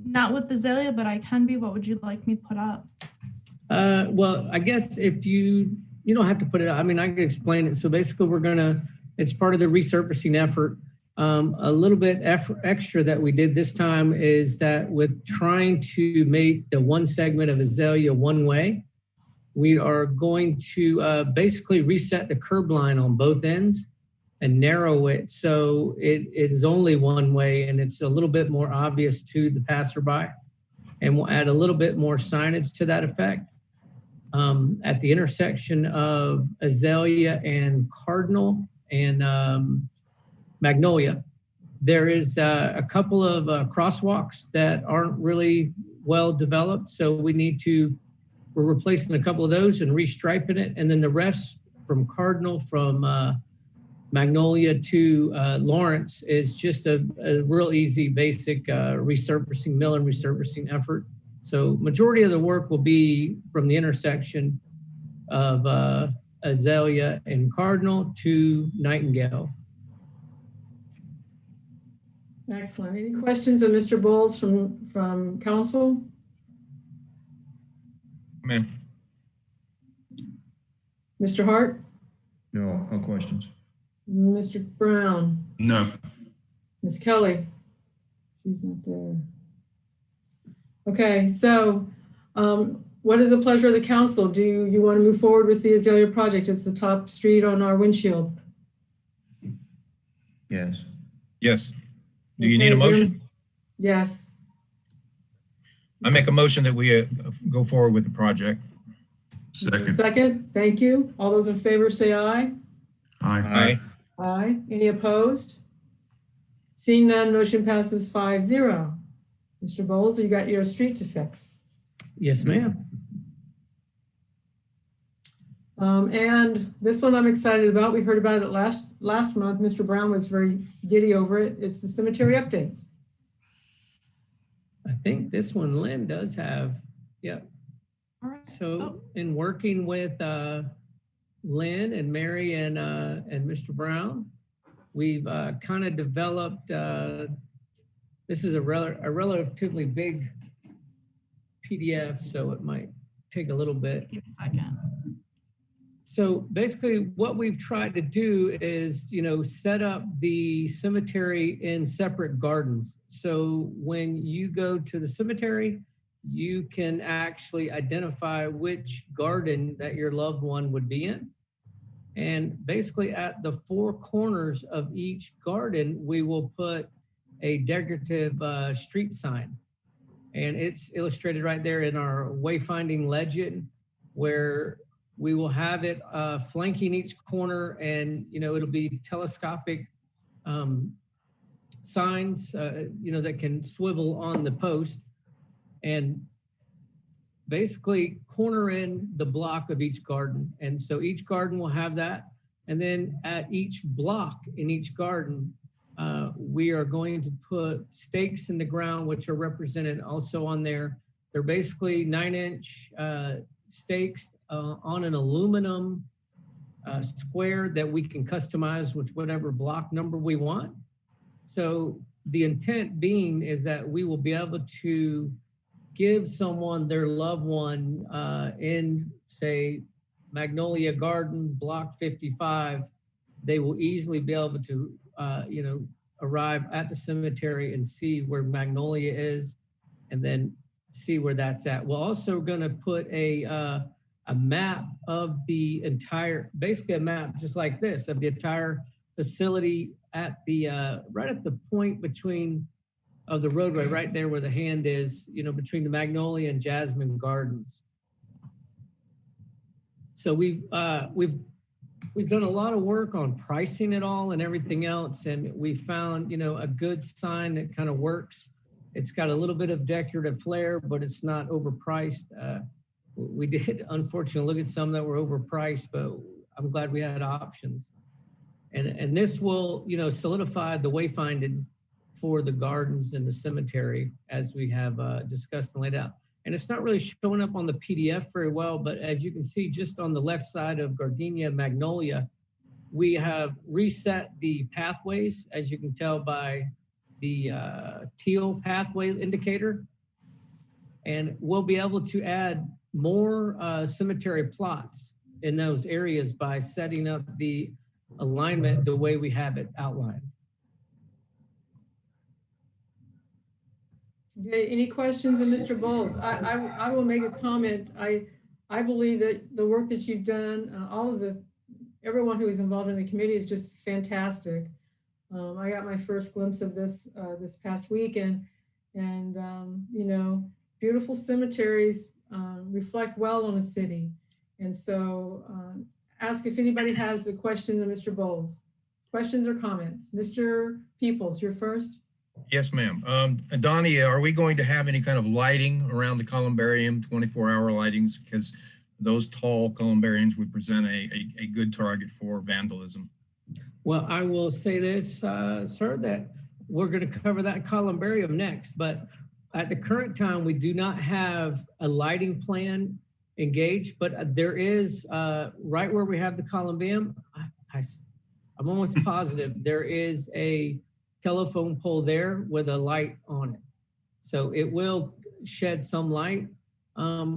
Not with Azalea, but I can be. What would you like me to put up? Well, I guess if you don't have to put it, I mean, I can explain it. So basically it's part of the resurfacing effort. A little bit extra that we did this time is that with trying to make the one segment of Azalea one way, we are going to basically reset the curb line on both ends and narrow it so it is only one way, and it's a little bit more obvious to the passerby. And we'll add a little bit more signage to that effect. At the intersection of Azalea and Cardinal and Magnolia, there is a couple of crosswalks that aren't really well developed. So we're replacing a couple of those and restriping it. And then the rest from Cardinal, from Magnolia to Lawrence is just a real easy, basic resurfacing, mill and resurfacing effort. So majority of the work will be from the intersection of Azalea and Cardinal to Nightingale. Excellent. Any questions of Mr. Bowles from council? Ma'am. Mr. Hart, No, no questions. Mr. Brown, No. Ms. Kelly. She's not there. Okay, so what is the pleasure of the council? Do you want to move forward with the Azalea project? It's the top street on our windshield. Yes. Yes. Do you Okay, need a is there- motion? Yes. I make a motion that we go forward with the project. Second. Second, thank you. All those in favor say aye. Aye. Aye. Any opposed? Seeing none, motion passes 5-0. Mr. Bowles, you got your street to fix. Yes, ma'am. And this one I'm excited about. We heard about it last month. Mr. Brown was very giddy over it. It's the cemetery update. I think this one Lynn does have, yep. All right. So in working with Lynn and Mary and Mr. Brown, we've kind of developed, this is a relatively big PDF, so it might take a little bit. Give it a second. So basically what we've tried to do is, set up the cemetery in separate gardens. So when you go to the cemetery, you can actually identify which garden that your loved one would be in. And basically at the four corners of each garden, we will put a decorative street sign. And it's illustrated right there in our wayfinding legend, where we will have it flanking each corner, and it'll be telescopic signs, that can swivel on the post, and basically corner in the block of each garden. And so each garden will have that. And then at each block in each garden, we are going to put stakes in the ground, which are represented also on there. They're basically 9-inch stakes on an aluminum square that we can customize with whatever block number we want. So the intent being is that we will be able to give someone their loved one in, say, Magnolia Garden, block 55. They will easily be able to, arrive at the cemetery and see where Magnolia is, and then see where that's at. We're also going to put a map of the entire, basically a map just like this, of the entire facility at the right at the point between of the roadway, right there where the hand is, between the Magnolia and Jasmine Gardens. So we've done a lot of work on pricing it all and everything else, and we found a good sign that kind of works. It's got a little bit of decorative flair, but it's not overpriced. We did unfortunately look at some that were overpriced, but I'm glad we had options. And this will solidify the wayfinding for the gardens and the cemetery, as we have discussed and laid out. And it's not really showing up on the PDF very well, but as you can see, just on the left side of Gardenia Magnolia, we have reset the pathways, as you can tell by the teal pathway indicator. And we'll be able to add more cemetery plots in those areas by setting up the alignment the way we have it outlined. Okay, any questions of Mr. Bowles? I will make a comment. I believe that the work that you've done, everyone who is involved in the committee is just fantastic. I got my first glimpse of this this past week, and beautiful cemeteries reflect well on a city. And so ask if anybody has a question to Mr. Bowles. Questions or comments? Mr. Peoples, you're first. Yes, ma'am. Donnie, are we going to have any kind of lighting around the columbarium, 24-hour lightings? Because those tall columbariums would present a good target for vandalism. Well, I will say this, sir, that we're going to cover that columbarium next, but at the current time, we do not have a lighting plan engaged, but there is, right where we have the columbarium, I'm almost positive there is a telephone pole there with a light on it. So it will shed some light.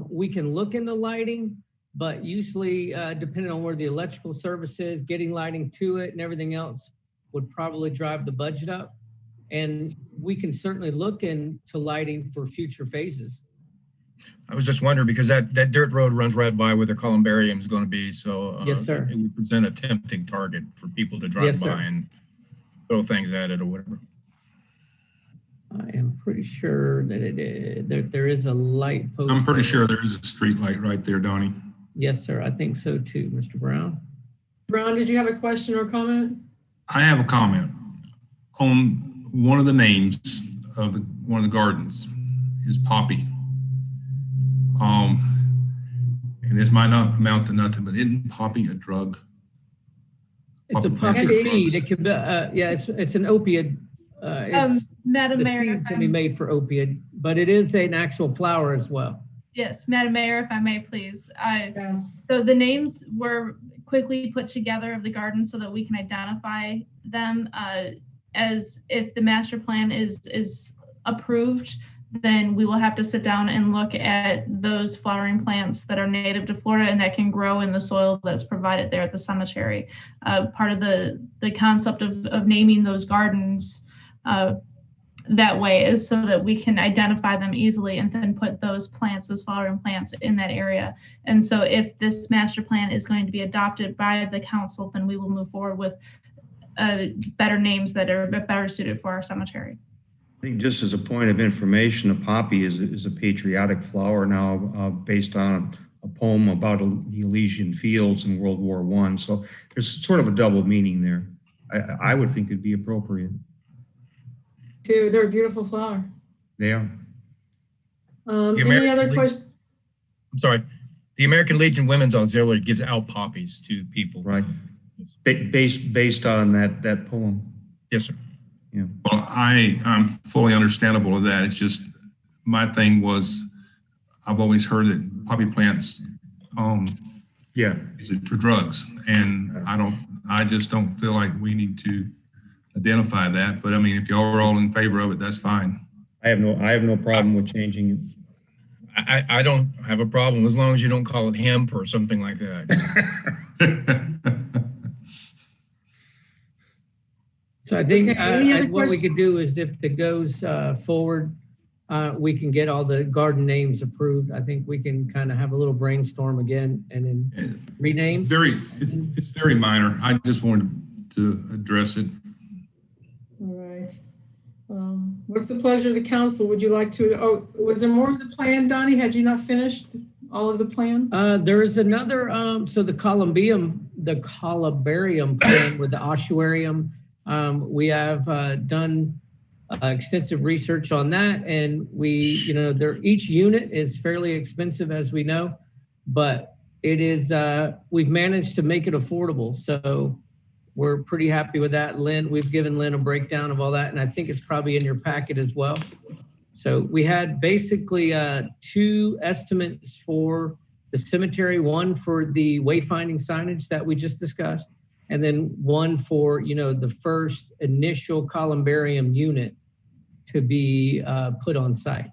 We can look into lighting, but usually depending on where the electrical service is, getting lighting to it and everything else would probably drive the budget up. And we can certainly look into lighting for future phases. I was just wondering because that dirt road runs right by where the columbarium is going to be. So Yes, sir. It would present a tempting target for people to drive Yes, by sir. and throw things at it or whatever. I am pretty sure that it is, there is a light post. I'm pretty there. sure there is a street light right there, Donnie. Yes, sir. I think so too, Mr. Brown. Brown, did you have a question or comment? I have a comment on one of the names of one of the gardens is Poppy. And this might not amount to nothing, but isn't Poppy a drug? It's a Poppy poppy plants are seed. drugs. It could be, it's an opiate. Madam The Mayor, seed can be made for opiate, but it is an actual flower as well. yes, Madam Mayor, if I may, please. Yes. So the names were quickly put together of the garden so that we can identify them as if the master plan is approved, then we will have to sit down and look at those flowering plants that are native to Florida and that can grow in the soil that's provided there at the cemetery. Part of the concept of naming those gardens that way is so that we can identify them easily and then put those plants, those flowering plants in that area. And so if this master plan is going to be adopted by the council, then we will move forward with better names that are better suited for our cemetery. I think just as a point of information, a poppy is a patriotic flower now based on a poem about the Elysian fields in World War I. So there's sort of a double meaning there. I would think it'd be appropriate. Too, they're a beautiful flower. They are. Any other questions? I'm sorry. The American Legion Women's Auxiliary gives out poppies to people. Right. Based on that poem. Yes, sir. Yeah. Well, I'm fully understandable of that. It's just, my thing was, I've always heard that poppy plants, Yeah. use it for drugs. And I just don't feel like we need to identify that. But I mean, if y'all are all in favor of it, that's fine. I have no problem with changing it. I don't have a problem as long as you don't call it hemp or something like that. So I think Okay, any other what we questions? could do is if it goes forward, we can get all the garden names approved. I think we can kind of have a little brainstorm again and then rename. It's very minor. I just wanted to address it. All right. What's the pleasure of the council? Would you like to, was there more of the plan, Donnie? Had you not finished all of the plan? There is another, so the columbarium plan with the ossuarium. We have done extensive research on that, and each unit is fairly expensive, as we know, but it is we've managed to make it affordable. So we're pretty happy with that. We've given Lynn a breakdown of all that, and I think it's probably in your packet as well. So we had basically two estimates for the cemetery, one for the wayfinding signage that we just discussed, and then one for, the first initial columbarium unit to be put on site.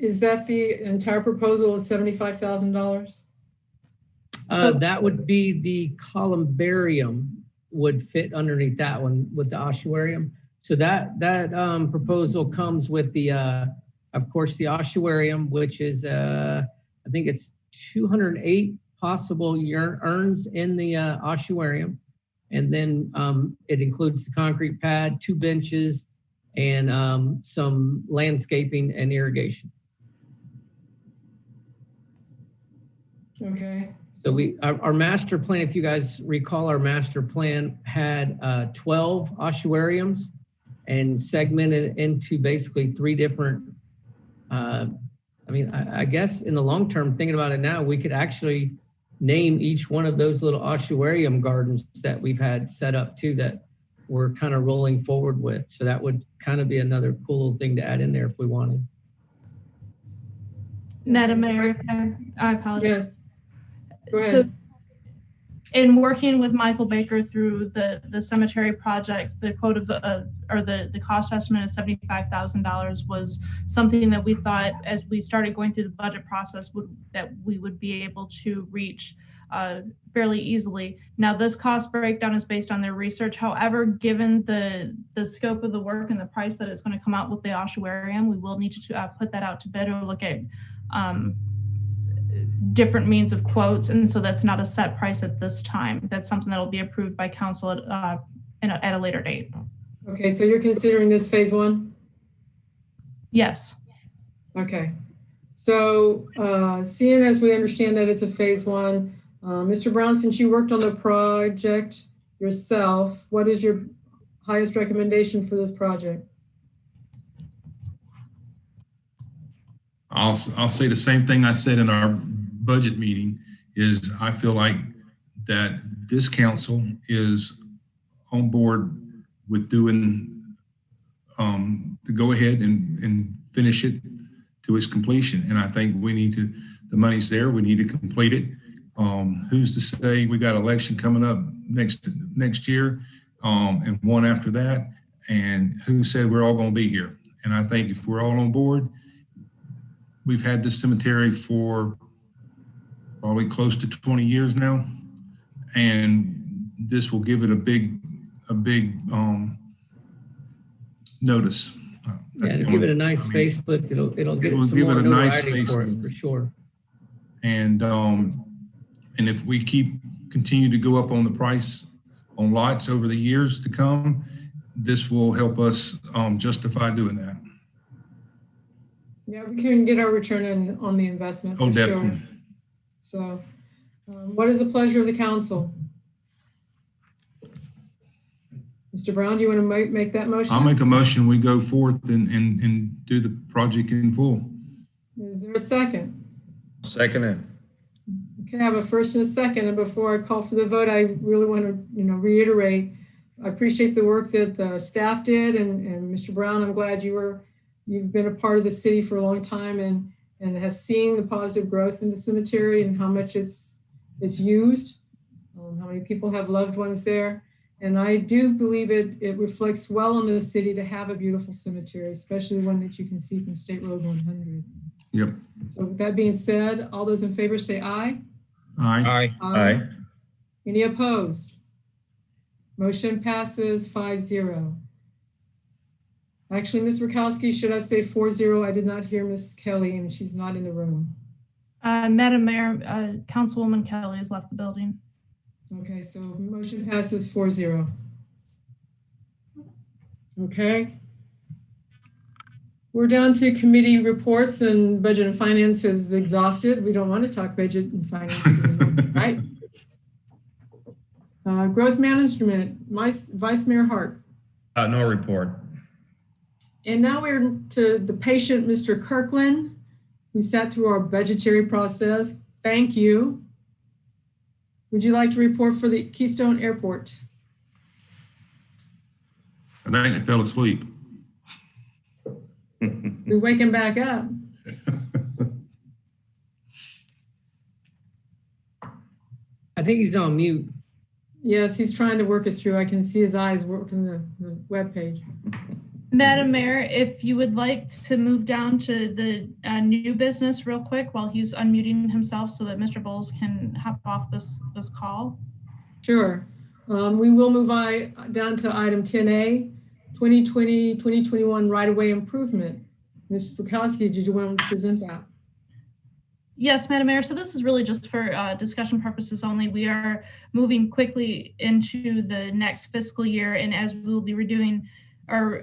Is that the entire proposal is $75,000? That would be the columbarium would fit underneath that one with the ossuarium. So that proposal comes with the, of course, the ossuarium, which is, I think it's 208 possible urns in the ossuarium. And then it includes the concrete pad, 2 benches, and some landscaping and irrigation. Okay. So our master plan, if you guys recall, our master plan had 12 ossuariums and segmented into basically 3 different, I guess in the long term, thinking about it now, we could actually name each one of those little ossuarium gardens that we've had set up too, that we're kind of rolling forward with. So that would kind of be another cool little thing to add in there if we wanted. Madam Mayor, I apologize. Yes. Go ahead. So in working with Michael Baker through the cemetery project, the quote of the cost estimate of $75,000 was something that we thought, as we started going through the budget process, that we would be able to reach fairly easily. Now, this cost breakdown is based on their research. However, given the scope of the work and the price that it's going to come out with the ossuarium, we will need to put that out to bid or look at different means of quotes. And so that's not a set price at this time. That's something that will be approved by council at a later date. Okay, so you're considering this phase one? Yes. Okay. So seeing as we understand that it's a phase one, Mr. Brown, since you worked on the project yourself, what is your highest recommendation for this project? I'll say the same thing I said in our budget meeting, is I feel like that this council is on board with doing, to go ahead and finish it to its completion. And I think we need to, the money's there, we need to complete it. Who's to say we got election coming up next year, and one after that, and who said we're all going to be here? And I think if we're all on board, we've had this cemetery for probably close to 20 years now, and this will give it a big notice. Yeah, to give it a nice facelift, it'll get some more notoriety for it, for sure. And if we continue to go up on the price on lots over the years to come, this will help us justify doing that. Yeah, we can get our return on the investment for definitely. sure. So what is the pleasure of the council? Mr. Brown, do you want to make that motion? I'll make a motion. We go forth and do the project in full. Is there a second? Second it. Okay, I have a first and a second. And before I call for the vote, I really want to, reiterate, I appreciate the work that the staff did. And Mr. Brown, I'm glad you've been a part of the city for a long time and have seen the positive growth in the cemetery and how much it's used, how many people have loved ones there. And I do believe it reflects well on the city to have a beautiful cemetery, especially one that you can see from State Road 100. Yep. So with that being said, all those in favor say aye. Aye. Aye. Any opposed? Motion passes 5-0. Actually, Ms. Mikowski, should I say 4-0? I did not hear Ms. Kelly and she's not in the room. Madam Mayor, Councilwoman Kelly has left the building. Okay, so motion passes 4-0. Okay. We're down to committee reports, and Budget and Finance is exhausted. We don't want to talk Budget and Finance anymore, right? Growth Management, Vice Mayor Hart. No report. And now we're to the patient, Mr. Kirkland, who sat through our budgetary process. Thank you. Would you like to report for the Keystone Airport? I think I fell asleep. We wake him back up. I think he's on mute. Yes, he's trying to work it through. I can see his eyes working the webpage. Madam Mayor, if you would like to move down to the new business real quick while he's unmuting himself so that Mr. Bowles can hop off this call. Sure. We will move down to item 10A, 2020-2021 right-of-way improvement. Ms. Mikowski, did you want to present that? Yes, Madam Mayor. So this is really just for discussion purposes only. We are moving quickly into the next fiscal year, and as we will be redoing or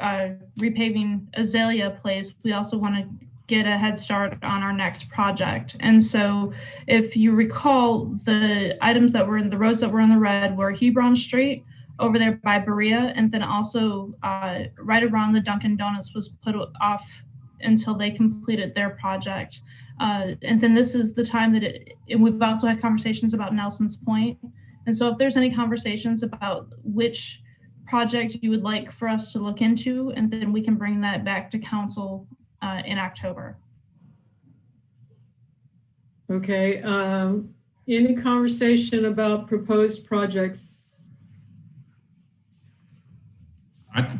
repaving Azalea Place, we also want to get a head start on our next project. And so if you recall, the items that were in the roads that were in the red were Hebron Street over there by Berea, and then also right around the Dunkin' Donuts was put off until they completed their project. And then this is the time that and we've also had conversations about Nelson's Point. And so if there's any conversations about which project you would like for us to look into, and then we can bring that back to council in October. Okay. Any conversation about proposed projects?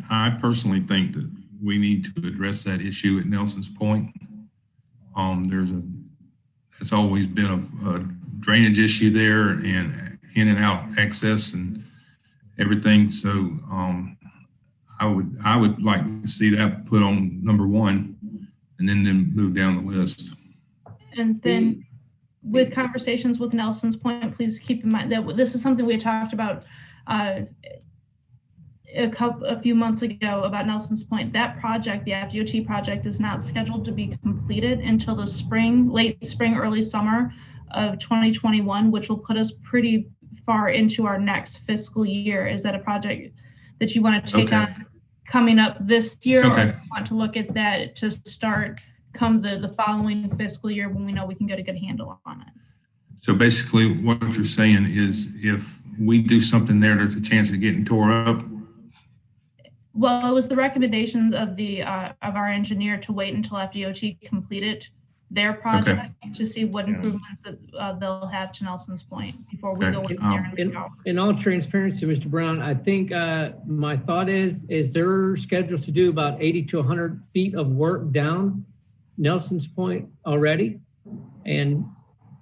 I personally think that we need to address that issue at Nelson's Point. It's always been a drainage issue there and in and out access and everything. So I would like to see that put on number one and then move down the list. And then with conversations with Nelson's Point, please keep in mind that this is something we had talked about a few months ago about Nelson's Point. That project, the Fdot project, is not scheduled to be completed until the late spring, early summer of 2021, which will put us pretty far into our next fiscal year. Is that a project that you want to take on coming up this year, or you want to look at that to start come the following fiscal year when we know we can get a good handle on it? So basically what you're saying is if we do something there, there's a chance of getting tore up? Well, it was the recommendations of our engineer to wait until Fdot completed their project to see what improvements that they'll have to Nelson's Point before we go in there. In all transparency, Mr. Brown, I think my thought is they're scheduled to do about 80 to 100 feet of work down Nelson's Point already. And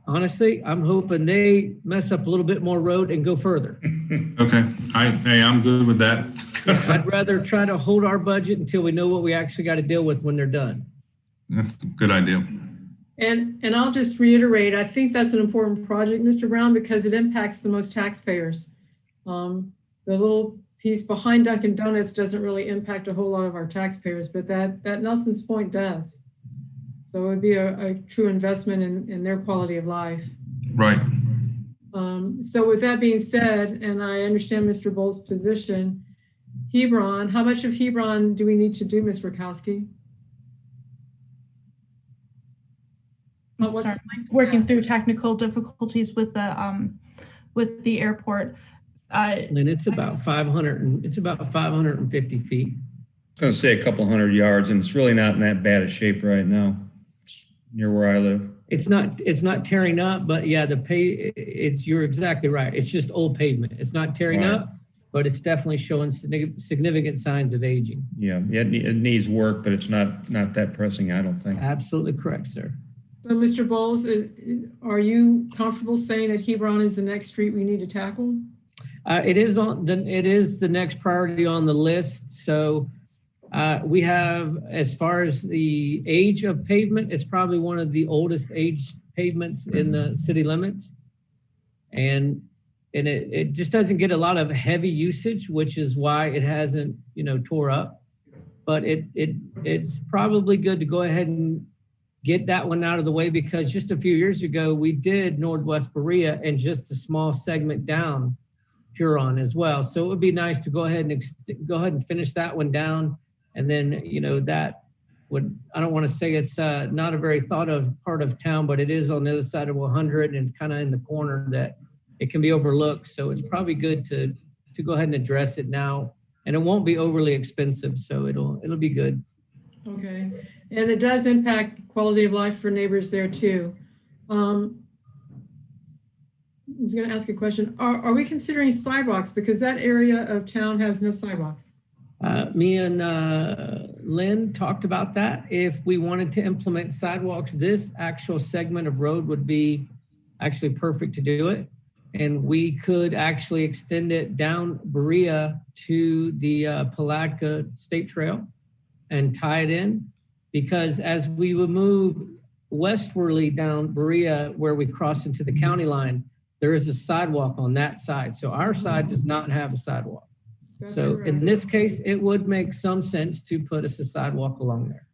honestly, I'm hoping they mess up a little bit more road and go further. Okay, I'm good with that. I'd rather try to hold our budget until we know what we actually got to deal with when they're done. That's a good idea. And I'll just reiterate, I think that's an important project, Mr. Brown, because it impacts the most taxpayers. The little piece behind Dunkin' Donuts doesn't really impact a whole lot of our taxpayers, but that Nelson's Point does. So it would be a true investment in their quality of life. Right. So with that being said, and I understand Mr. Bull's position, Hebron, how much of Hebron do we need to do, Ms. Mikowski? Sorry, working through technical difficulties with the airport. And it's about 550 feet. I was going to say a couple hundred yards, and it's really not in that bad a shape right now, near where I live. It's not tearing up, but yeah, you're exactly right. It's just old pavement. It's not tearing up, but it's definitely showing significant signs of aging. Yeah, it needs work, but it's not that pressing, I don't think. Absolutely correct, sir. So Mr. Bowles, are you comfortable saying that Hebron is the next street we need to tackle? It is the next priority on the list. So we have, as far as the age of pavement, it's probably one of the oldest age pavements in the city limits. And it just doesn't get a lot of heavy usage, which is why it hasn't, tore up. But it's probably good to go ahead and get that one out of the way, because just a few years ago, we did Northwest Berea and just a small segment down Huron as well. So it would be nice to go ahead and finish that one down. And then, that would, I don't want to say it's not a very thought of part of town, but it is on the other side of 100 and kind of in the corner that it can be overlooked. So it's probably good to go ahead and address it now, and it won't be overly expensive. So it'll be good. Okay. And it does impact quality of life for neighbors there too. I was going to ask a question. Are we considering sidewalks? Because that area of town has no sidewalks. Me and Lynn talked about that. If we wanted to implement sidewalks, this actual segment of road would be actually perfect to do it. And we could actually extend it down Berea to the Palatka State Trail and tie it in. Because as we would move westwardly down Berea, where we cross into the county line, there is a sidewalk on that side. So our side does not have a sidewalk. So in this case, it would make some sense to put us a sidewalk along there.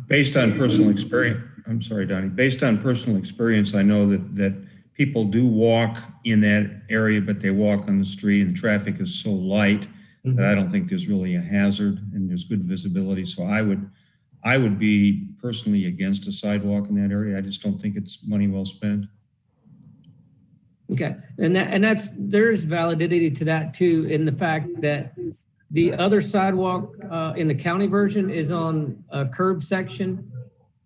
Based on personal experience, I'm sorry, Donnie, based on personal experience, I know that people do walk in that area, but they walk on the street and the traffic is so light that I don't think there's really a hazard and there's good visibility. So I would be personally against a sidewalk in that area. I just don't think it's money well spent. Okay, there's validity to that too, in the fact that the other sidewalk in the county version is on a curb section.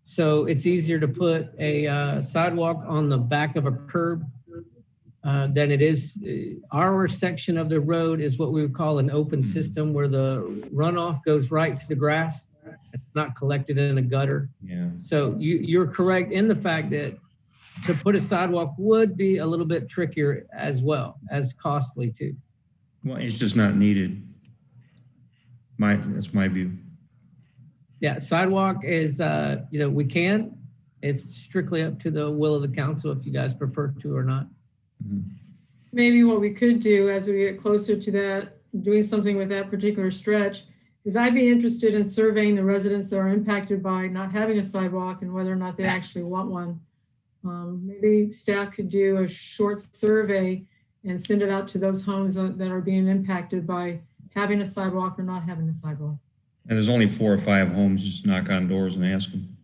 So it's easier to put a sidewalk on the back of a curb than it is. Our section of the road is what we would call an open system, where the runoff goes right to the grass. It's not collected in a gutter. Yeah. So you're correct in the fact that to put a sidewalk would be a little bit trickier as well as costly too. Well, it's just not needed. That's my view. Yeah, sidewalk is, we can. It's strictly up to the will of the council if you guys prefer to or not. Maybe what we could do as we get closer to that, doing something with that particular stretch, is I'd be interested in surveying the residents that are impacted by not having a sidewalk and whether or not they actually want one. Maybe staff could do a short survey and send it out to those homes that are being impacted by having a sidewalk or not having a sidewalk. And there's only 4 or 5 homes, just knock on doors and ask them.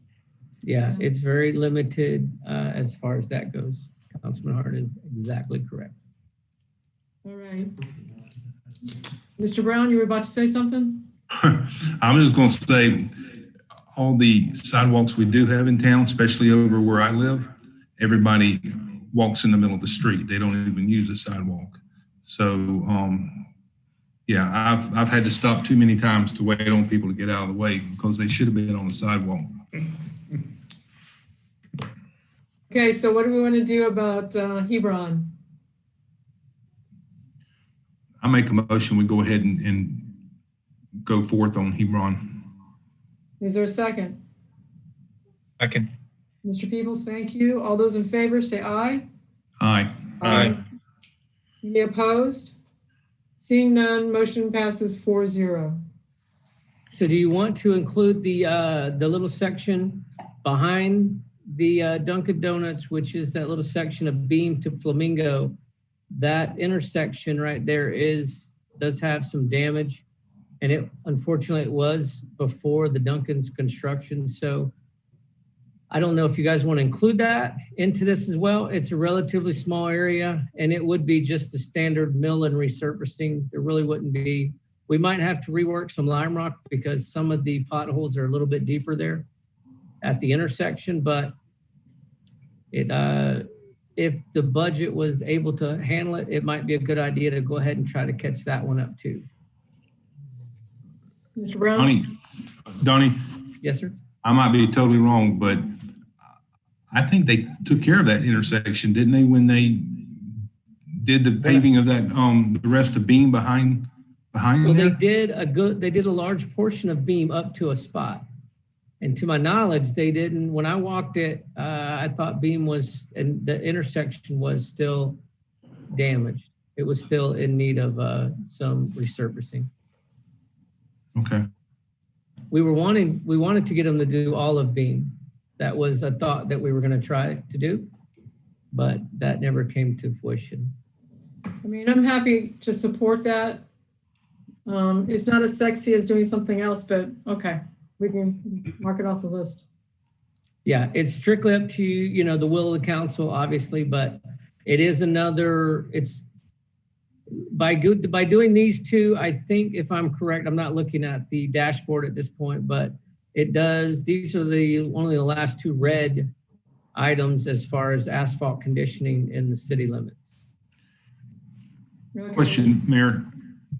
Yeah, it's very limited as far as that goes. Councilman Hart is exactly correct. All right. Mr. Brown, you were about to say something? I'm just going to say all the sidewalks we do have in town, especially over where I live, everybody walks in the middle of the street. They don't even use a sidewalk. So, yeah, I've had to stop too many times to wait on people to get out of the way because they should have been on the sidewalk. Okay, so what do we want to do about Hebron? I make a motion, we go ahead and go forth on Hebron. Is there a second? Second. Mr. Peebles, thank you. All those in favor say aye. Aye. Aye. Any opposed? Seeing none, motion passes 4-0. So do you want to include the little section behind the Dunkin' Donuts, which is that little section of Beam to Flamingo? That intersection right there does have some damage, and it unfortunately it was before the Dunkin's construction. So I don't know if you guys want to include that into this as well. It's a relatively small area, and it would be just a standard mill and resurfacing. There really wouldn't be. We might have to rework some lime rock because some of the potholes are a little bit deeper there at the intersection, but if the budget was able to handle it, it might be a good idea to go ahead and try to catch that one up too. Mr. Brown? Donnie, Yes, sir. I might be totally wrong, but I think they took care of that intersection, didn't they, when they did the paving of that, the rest of Beam behind Well, there? they did a large portion of Beam up to a spot. And to my knowledge, they didn't, when I walked it, I thought Beam was, and the intersection was still damaged. It was still in need of some resurfacing. Okay. We wanted to get them to do all of Beam. That was a thought that we were going to try to do, but that never came to fruition. I mean, I'm happy to support that. It's not as sexy as doing something else, but okay. We can mark it off the list. Yeah, it's strictly up to, the will of the council, obviously, but it is it's by doing these two, I think if I'm correct, I'm not looking at the dashboard at this point, but these are one of the last 2 red items as far as asphalt conditioning in the city limits. Okay. Question, Mayor.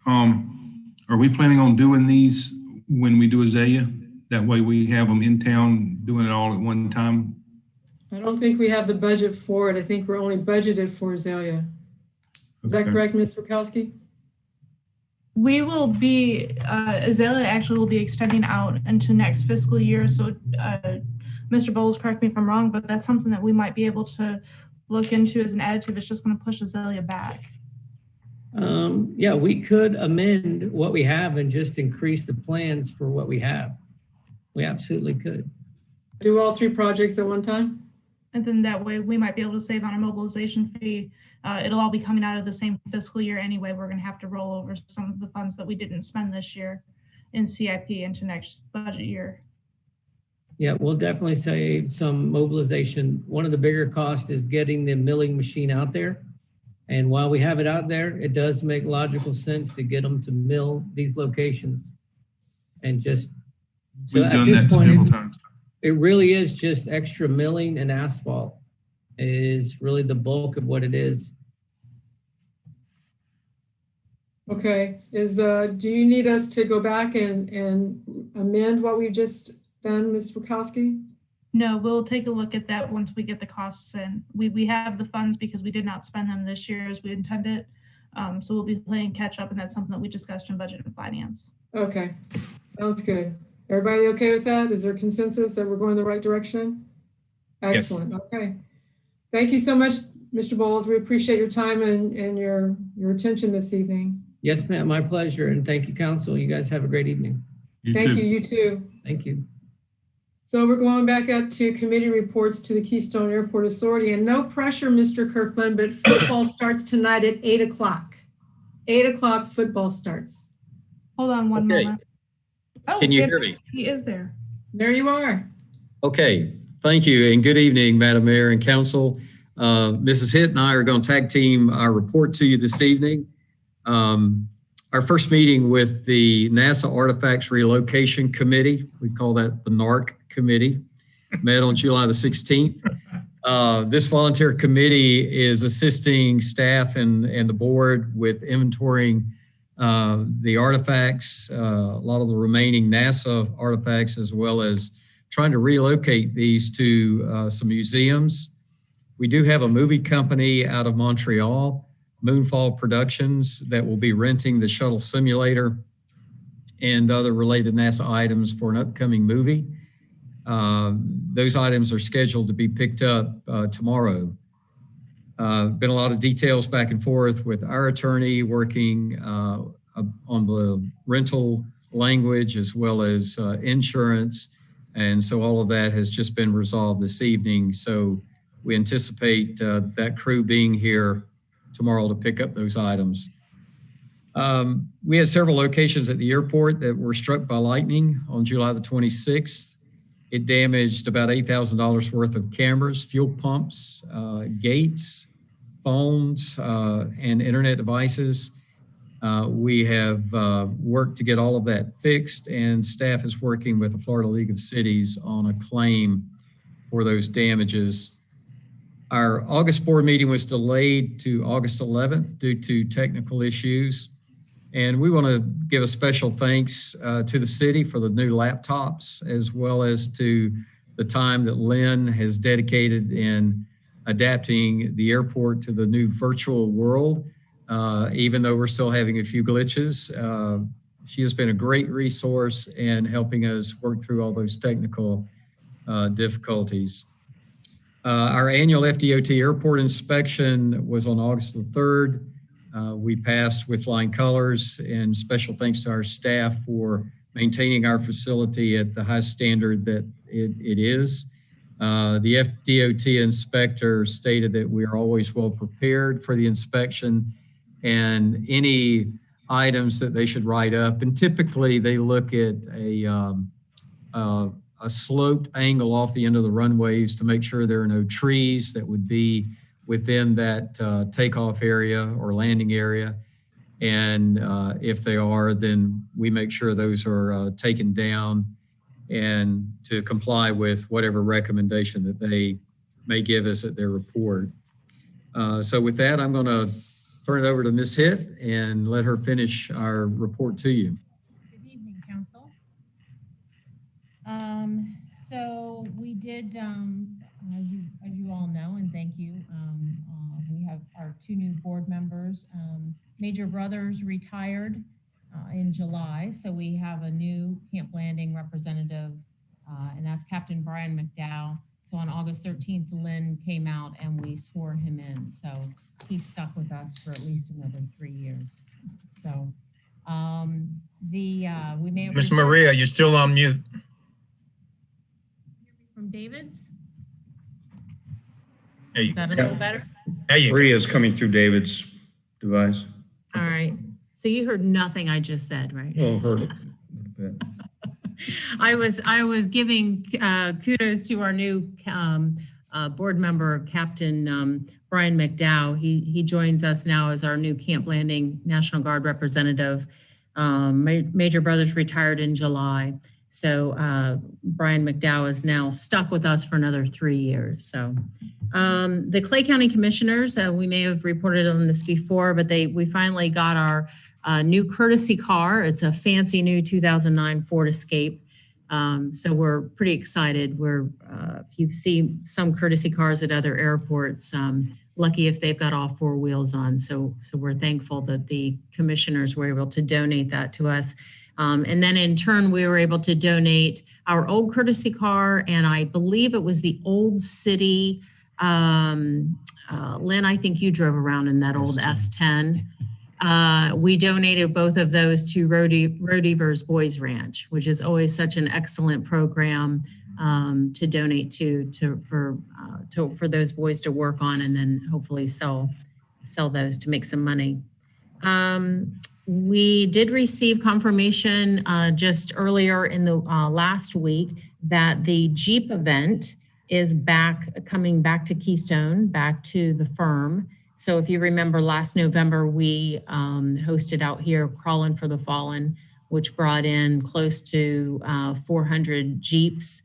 Are we planning on doing these when we do Azalea? That way we have them in town doing it all at one time? I don't think we have the budget for it. I think we're only budgeted for Azalea. Is that correct, Ms. Mikowski? We will be, Azalea actually will be extending out into next fiscal year. So Mr. Bowles, correct me if I'm wrong, but that's something that we might be able to look into as an additive. It's just going to push Azalea back. Yeah, we could amend what we have and just increase the plans for what we have. We absolutely could. Do all 3 projects at one time? And then that way we might be able to save on our mobilization fee. It'll all be coming out of the same fiscal year anyway. We're going to have to roll over some of the funds that we didn't spend this year in CIP into next budget year. Yeah, we'll definitely save some mobilization. One of the bigger costs is getting the milling machine out there. And while we have it out there, it does make logical sense to get them to mill these locations. And just, We've done that several times. it really is just extra milling and asphalt is really the bulk of what it is. Okay, do you need us to go back and amend what we've just done, Ms. Mikowski? No, we'll take a look at that once we get the costs in. We have the funds because we did not spend them this year as we intended. So we'll be playing catch up, and that's something that we discussed in budget and finance. Okay, sounds good. Everybody okay with that? Is there consensus that we're going the right direction? Excellent. Yes. Okay. Thank you so much, Mr. Bowles. We appreciate your time and your attention this evening. Yes, ma'am. My pleasure. And thank you, council. You guys have a great evening. Thank you. You too. Thank you. So we're going back up to committee reports to the Keystone Airport Authority, and no pressure, Mr. Kirkland, but football starts tonight at 8 o'clock. 8 o'clock football starts. Hold on one moment. Oh, can you hear me? He is there. There you are. Okay. Thank you. And good evening, Madam Mayor and Council. Mrs. Hitt and I are going to tag team our report to you this evening. Our first meeting with the NASA Artifacts Relocation Committee, we call that the NARC Committee, met on July the 16th. This volunteer committee is assisting staff and the board with inventorying the artifacts, a lot of the remaining NASA artifacts, as well as trying to relocate these to some museums. We do have a movie company out of Montreal, Moonfall Productions, that will be renting the shuttle simulator and other related NASA items for an upcoming movie. Those items are scheduled to be picked up tomorrow. Been a lot of details back and forth with our attorney working on the rental language as well as insurance. And so all of that has just been resolved this evening. So we anticipate that crew being here tomorrow to pick up those items. We had several locations at the airport that were struck by lightning on July the 26th. It damaged about $8,000 worth of cameras, fuel pumps, gates, phones, and internet devices. We have worked to get all of that fixed, and staff is working with the Florida League of Cities on a claim for those damages. Our August board meeting was delayed to August 11th due to technical issues. And we want to give a special thanks to the city for the new laptops, as well as to the time that Lynn has dedicated in adapting the airport to the new virtual world. Even though we're still having a few glitches, she has been a great resource in helping us work through all those technical difficulties. Our annual FDOT airport inspection was on August the 3rd. We passed with flying colors, and special thanks to our staff for maintaining our facility at the high standard that it is. The FDOT inspector stated that we are always well prepared for the inspection and any items that they should write up. And typically they look at a sloped angle off the end of the runways to make sure there are no trees that would be within that takeoff area or landing area. And if they are, then we make sure those are taken down and to comply with whatever recommendation that they may give us at their report. So with that, I'm going to turn it over to Ms. Hitt and let her finish our report to you. Good evening, Council. So we did, as you all know, and thank you, we have our two new board members. Major Brothers retired in July, so we have a new Camp Landing representative, and that's Captain Brian McDowell. So on August 13th, Lynn came out and we swore him in. So he's stuck with us for at least another 3 years. So we may have— Miss Maria, you're still on mute. From David's? Hey, Is that a little better? Maria is coming through David's device. All right. So you heard nothing I just said, right? Oh, heard it a bit. I was giving kudos to our new board member, Captain Brian McDowell. He joins us now as our new Camp Landing National Guard representative. Major Brothers retired in July. So Brian McDowell is now stuck with us for another 3 years. So the Clay County Commissioners, we may have reported on this before, but we finally got our new courtesy car. It's a fancy new 2009 Ford Escape. So we're pretty excited. If you see some courtesy cars at other airports, lucky if they've got all 4 wheels on. So we're thankful that the commissioners were able to donate that to us. And then in turn, we were able to donate our old courtesy car, and I believe it was the old city. Lynn, I think you drove around in that old S10. We donated both of those to Rodever's Boys Ranch, which is always such an excellent program to donate for those boys to work on, and then hopefully sell those to make some money. We did receive confirmation just earlier in the last week that the Jeep event is coming back to Keystone, back to the firm. So if you remember last November, we hosted out here Crawling for the Fallen, which brought in close to 400 Jeeps.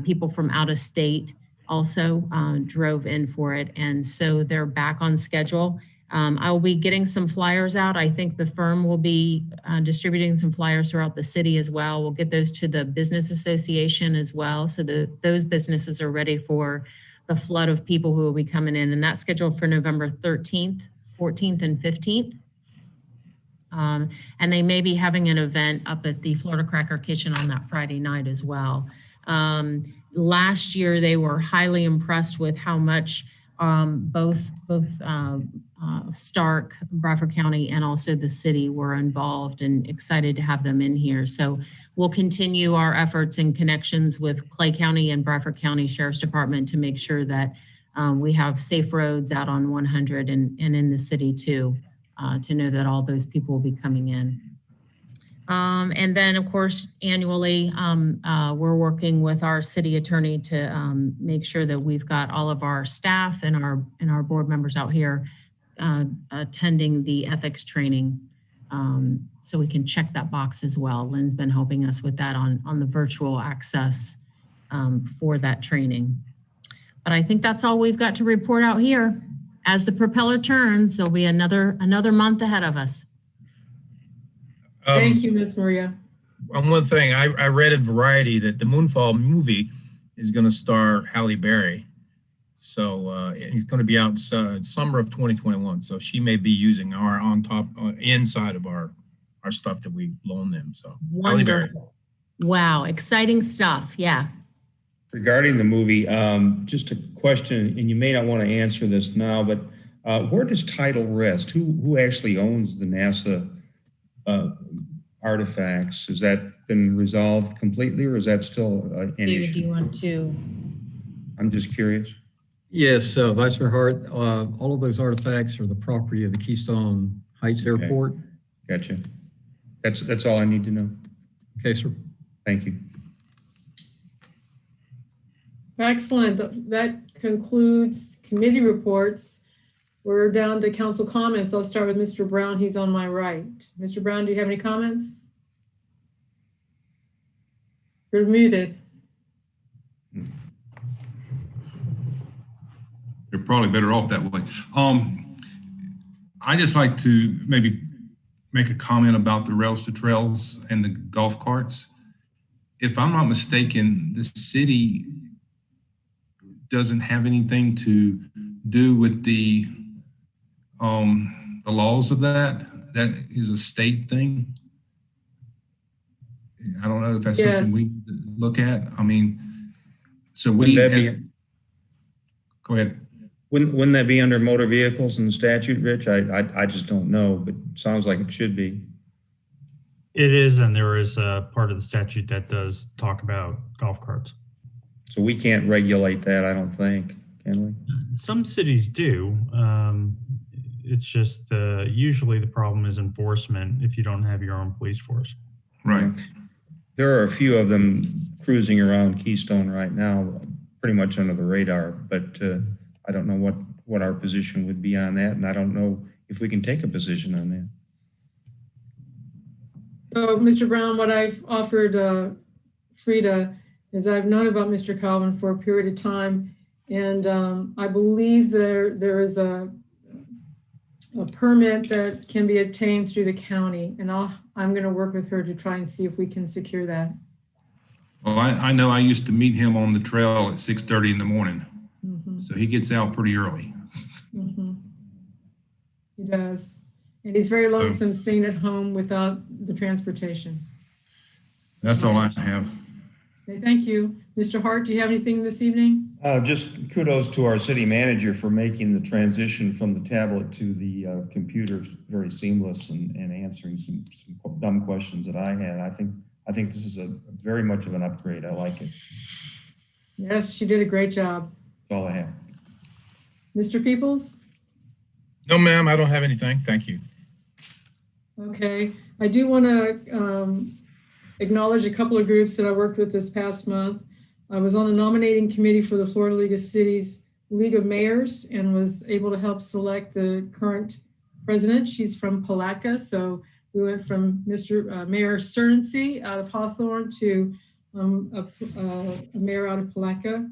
People from out of state also drove in for it. And so they're back on schedule. I will be getting some flyers out. I think the firm will be distributing some flyers throughout the city as well. We'll get those to the business association as well. So those businesses are ready for the flood of people who will be coming in. And that's scheduled for November 13th, 14th, and 15th. And they may be having an event up at the Florida Cracker Kitchen on that Friday night as well. Last year, they were highly impressed with how much both Stark, Bradford County, and also the city were involved, and excited to have them in here. So we'll continue our efforts and connections with Clay County and Bradford County Sheriff's Department to make sure that we have safe roads out on 100 and in the city too, to know that all those people will be coming in. And then, of course, annually, we're working with our city attorney to make sure that we've got all of our staff and our board members out here attending the ethics training, so we can check that box as well. Lynn's been helping us with that on the virtual access for that training. But I think that's all we've got to report out here. As the propeller turns, there'll be another month ahead of us. Thank you, Ms. Maria. One thing, I read in Variety that the Moonfall movie is going to star Halle Berry. So it's going to be out summer of 2021. So she may be using our inside of our stuff that we loan them. So Wonderful. Wow, exciting stuff. Yeah. Regarding the movie, just a question, and you may not want to answer this now, but where does title rest? Who actually owns the NASA artifacts? Has that been resolved completely, or is that still an issue? Do you want to? I'm just curious. Yes, Vice Mayor Hart, all of those artifacts are the property of the Keystone Heights Airport. Gotcha. That's all I need to know. Okay, sir. Thank you. Excellent. That concludes committee reports. We're down to council comments. I'll start with Mr. Brown. He's on my right. Mr. Brown, do you have any comments? You're muted. You're probably better off that way. I just like to maybe make a comment about the rails to trails and the golf carts. If I'm not mistaken, the city doesn't have anything to do with the laws of that. That is a state thing. I don't know if that's something we need to look at. I mean, so we go ahead. Wouldn't that be under motor vehicles and statute, Rich? I just don't know, but it sounds like it should be. It is, and there is a part of the statute that does talk about golf carts. So we can't regulate that, I don't think, can we? Some cities do. It's just usually the problem is enforcement if you don't have your own police force. Right. There are a few of them cruising around Keystone right now, pretty much under the radar, but I don't know what our position would be on that, and I don't know if we can take a position on that. So, Mr. Brown, what I've offered Frida is I've known about Mr. Calvin for a period of time, and I believe there is a permit that can be obtained through the county, and I'm going to work with her to try and see if we can secure that. Well, I know I used to meet him on the trail at 6:30 in the morning. Mm-hmm. So he gets out pretty early. Mm-hmm. He does. And he's very lonesome staying at home without the transportation. That's all I have. Okay, thank you. Mr. Hart, do you have anything this evening? Just kudos to our city manager for making the transition from the tablet to the computer very seamless and answering some dumb questions that I had. I think this is a very much of an upgrade. I like it. Yes, she did a great job. That's all I have. Mr. Peoples? No, ma'am, I don't have anything. Thank you. Okay, I do want to acknowledge a couple of groups that I worked with this past month. I was on the nominating committee for the Florida League of Cities League of Mayors and was able to help select the current president. She's from Palatka, so we went from Mr. Mayor Cernsey out of Hawthorne to a mayor out of Palatka.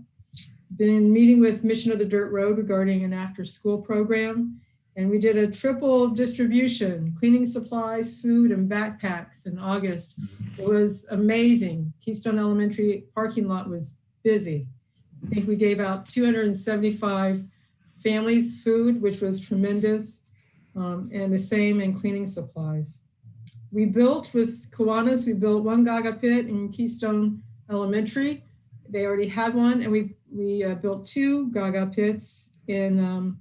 Been meeting with Mission of the Dirt Road regarding an after-school program. And we did a triple distribution, cleaning supplies, food, and backpacks in August. It was amazing. Keystone Elementary parking lot was busy. I think we gave out 275 families food, which was tremendous, and the same in cleaning supplies. We built with Kiwanis, we built one Gaga pit in Keystone Elementary. They already had one, and we built two Gaga pits in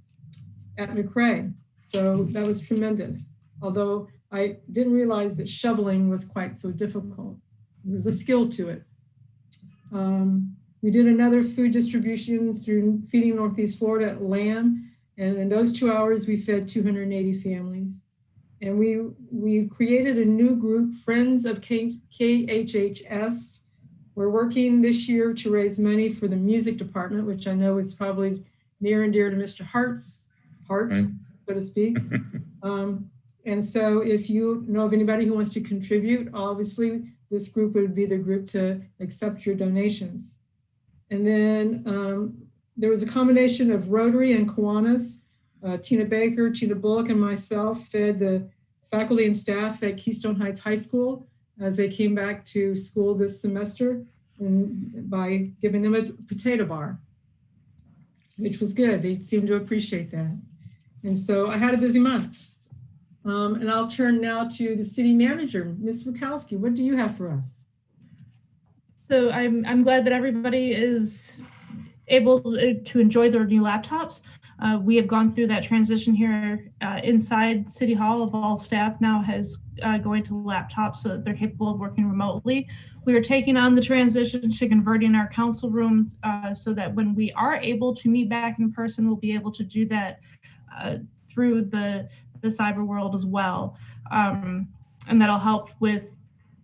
at McRae. So that was tremendous. Although I didn't realize that shoveling was quite so difficult. There's a skill to it. We did another food distribution through Feeding Northeast Florida at Lamb. And in those 2 hours, we fed 280 families. And we created a new group, Friends of KHHS. We're working this year to raise money for the music department, which I know is probably near and dear to Mr. Hart's heart, so to speak. And so if you know of anybody who wants to contribute, obviously this group would be the group to accept your donations. And then there was a combination of Rotary and Kiwanis. Tina Baker, Tina Bullock, and myself fed the faculty and staff at Keystone Heights High School as they came back to school this semester, and by giving them a potato bar, which was good. They seemed to appreciate that. And so I had a busy month. And I'll turn now to the city manager, Ms. Mikowski. What do you have for us? So I'm glad that everybody is able to enjoy their new laptops. We have gone through that transition here inside City Hall. Of all staff now has going to laptops so that they're capable of working remotely. We are taking on the transition to converting our council room so that when we are able to meet back in person, we'll be able to do that through the cyber world as well. And that'll help with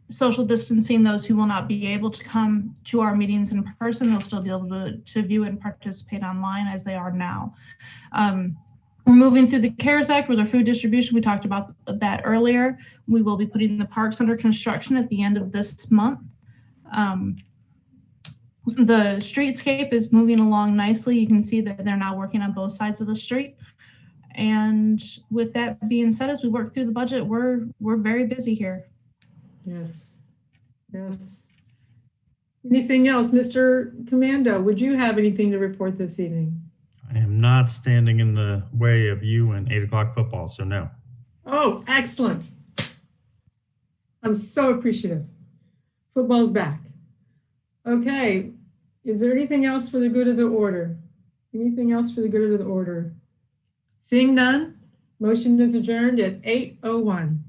social distancing. Those who will not be able to come to our meetings in person, they'll still be able to view and participate online as they are now. We're moving through the CARES Act with our food distribution. We talked about that earlier. We will be putting the parks under construction at the end of this month. The streetscape is moving along nicely. You can see that they're now working on both sides of the street. And with that being said, as we work through the budget, we're very busy here. Yes, yes. Anything else? Mr. Commando, would you have anything to report this evening? I am not standing in the way of you and 8 o'clock football, so no. Oh, excellent. I'm so appreciative. Football's back. Okay, is there anything else for the good of the order? Anything else for the good of the order? Seeing none, motion is adjourned at 8:01.